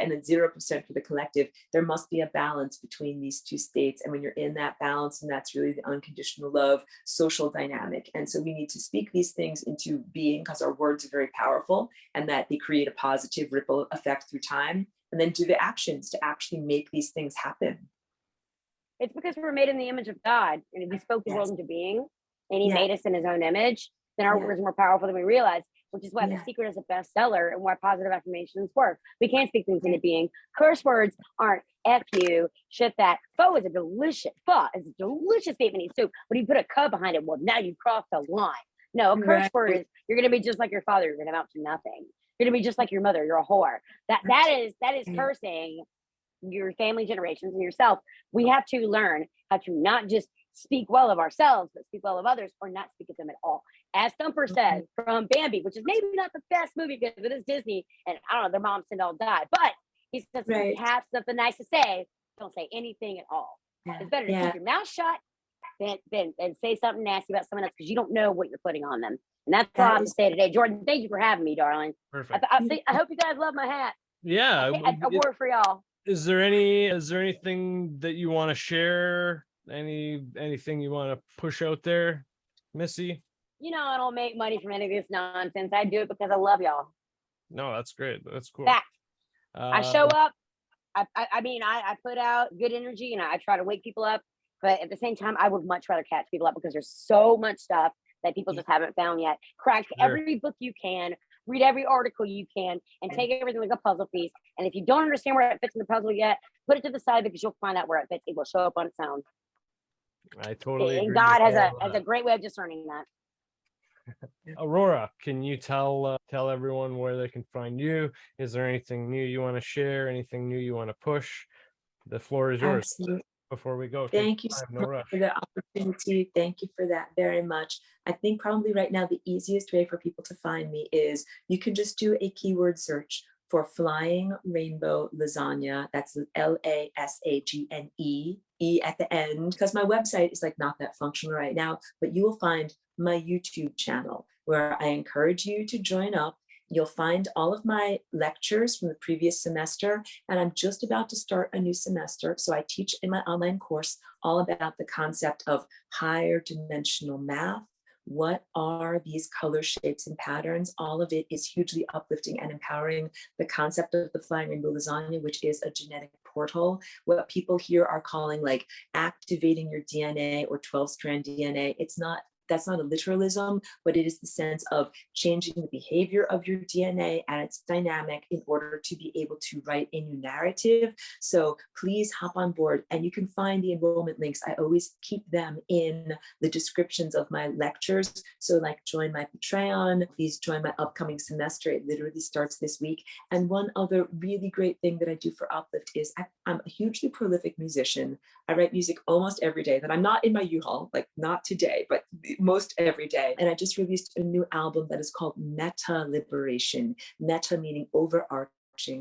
And then 0% for the collective. There must be a balance between these two states. And when you're in that balance, and that's really the unconditional love, social dynamic. And so we need to speak these things into being, because our words are very powerful and that they create a positive ripple effect through time. And then do the actions to actually make these things happen. It's because we're made in the image of God. And if he spoke the world into being and he made us in his own image, then our words are more powerful than we realize. Which is why The Secret is a bestseller and why positive affirmations work. We can't speak things into being. Curse words aren't F you, shit that. Pho is a delicious statement in soup. But you put a cup behind it, well, now you crossed the line. No, a curse word is you're gonna be just like your father, you're gonna amount to nothing. You're gonna be just like your mother, you're a whore. That is cursing your family generations and yourself. We have to learn how to not just speak well of ourselves, but speak well of others, or not speak of them at all. As Thumper says from Bambi, which is maybe not the best movie because it is Disney, and I don't know, their moms didn't all die, but he says if you have something nice to say, don't say anything at all. It's better to keep your mouth shut than say something nasty about someone else, because you don't know what you're putting on them. And that's all I have to say today. Jordan, thank you for having me, darling. Perfect. I hope you guys love my hat. Yeah. I wore it for y'all. Is there anything that you want to share? Anything you want to push out there, Missy? You know, I don't make money from any of this nonsense. I do it because I love y'all. No, that's great. That's cool. Fact. I show up. I put out good energy and I try to wake people up. But at the same time, I would much rather catch people up, because there's so much stuff that people just haven't found yet. Crack every book you can, read every article you can, and take everything like a puzzle piece. And if you don't understand where it fits in the puzzle yet, put it to the side, because you'll find out where it fits. It will show up on its own. I totally agree. And God has a great way of discerning that. Aurora, can you tell everyone where they can find you? Is there anything new you want to share? Anything new you want to push? The floor is yours. Absolutely. Before we go, Thank you so much for the opportunity. Thank you for that very much. I think probably right now the easiest way for people to find me is you can just do a keyword search for Flying Rainbow Lasagna. That's LASAGNE E at the end, because my website is like not that functional right now, but you will find my YouTube channel where I encourage you to join up. You'll find all of my lectures from the previous semester, and I'm just about to start a new semester. So I teach in my online course all about the concept of higher dimensional math. What are these color shapes and patterns? All of it is hugely uplifting and empowering. The concept of the flying rainbow lasagna, which is a genetic portal, what people here are calling like activating your DNA or 12-strand DNA. That's not a literalism, but it is the sense of changing the behavior of your DNA and its dynamic in order to be able to write a new narrative. So please hop on board, and you can find the enrollment links. I always keep them in the descriptions of my lectures. So like join my Patreon, please join my upcoming semester. It literally starts this week. And one other really great thing that I do for Uplift is I'm a hugely prolific musician. I write music almost every day that I'm not in my U-Haul, like not today, but most every day. And I just released a new album that is called Meta Liberation. Meta meaning overarching.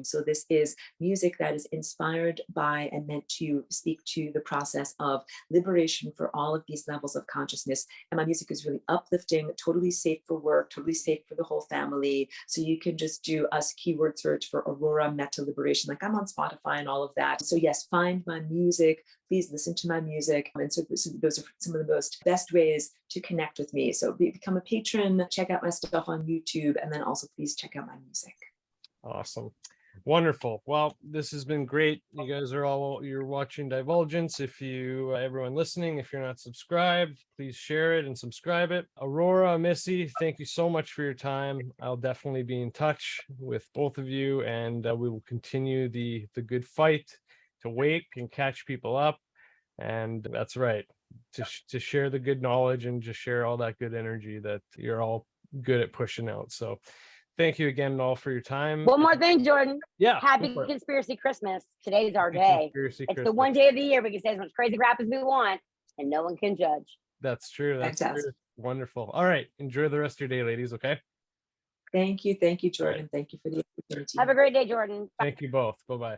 So this is music that is inspired by and meant to speak to the process of liberation for all of these levels of consciousness. And my music is really uplifting, totally safe for work, totally safe for the whole family. So you can just do a keyword search for Aurora Meta Liberation. Like I'm on Spotify and all of that. So yes, find my music. Please listen to my music. And so those are some of the most best ways to connect with me. So become a patron, check out my stuff on YouTube, and then also please check out my music. Awesome. Wonderful. Well, this has been great. You guys you're watching Divulgence. If you, everyone listening, if you're not subscribed, please share it and subscribe it. Aurora, Missy, thank you so much for your time. I'll definitely be in touch with both of you, and we will continue the good fight to wake and catch people up. And that's right, to share the good knowledge and just share all that good energy that you're all good at pushing out. So thank you again all for your time. One more thing, Jordan. Yeah. Happy Conspiracy Christmas. Today's our day. It's the one day of the year we can say as much crazy crap as we want, and no one can judge. That's true. That's Fantastic. true. Wonderful. All right. Enjoy the rest of your day, ladies. Okay. Thank you. Thank you, Jordan. Thank you for the opportunity. Have a great day, Jordan. Thank you both. Bye-bye.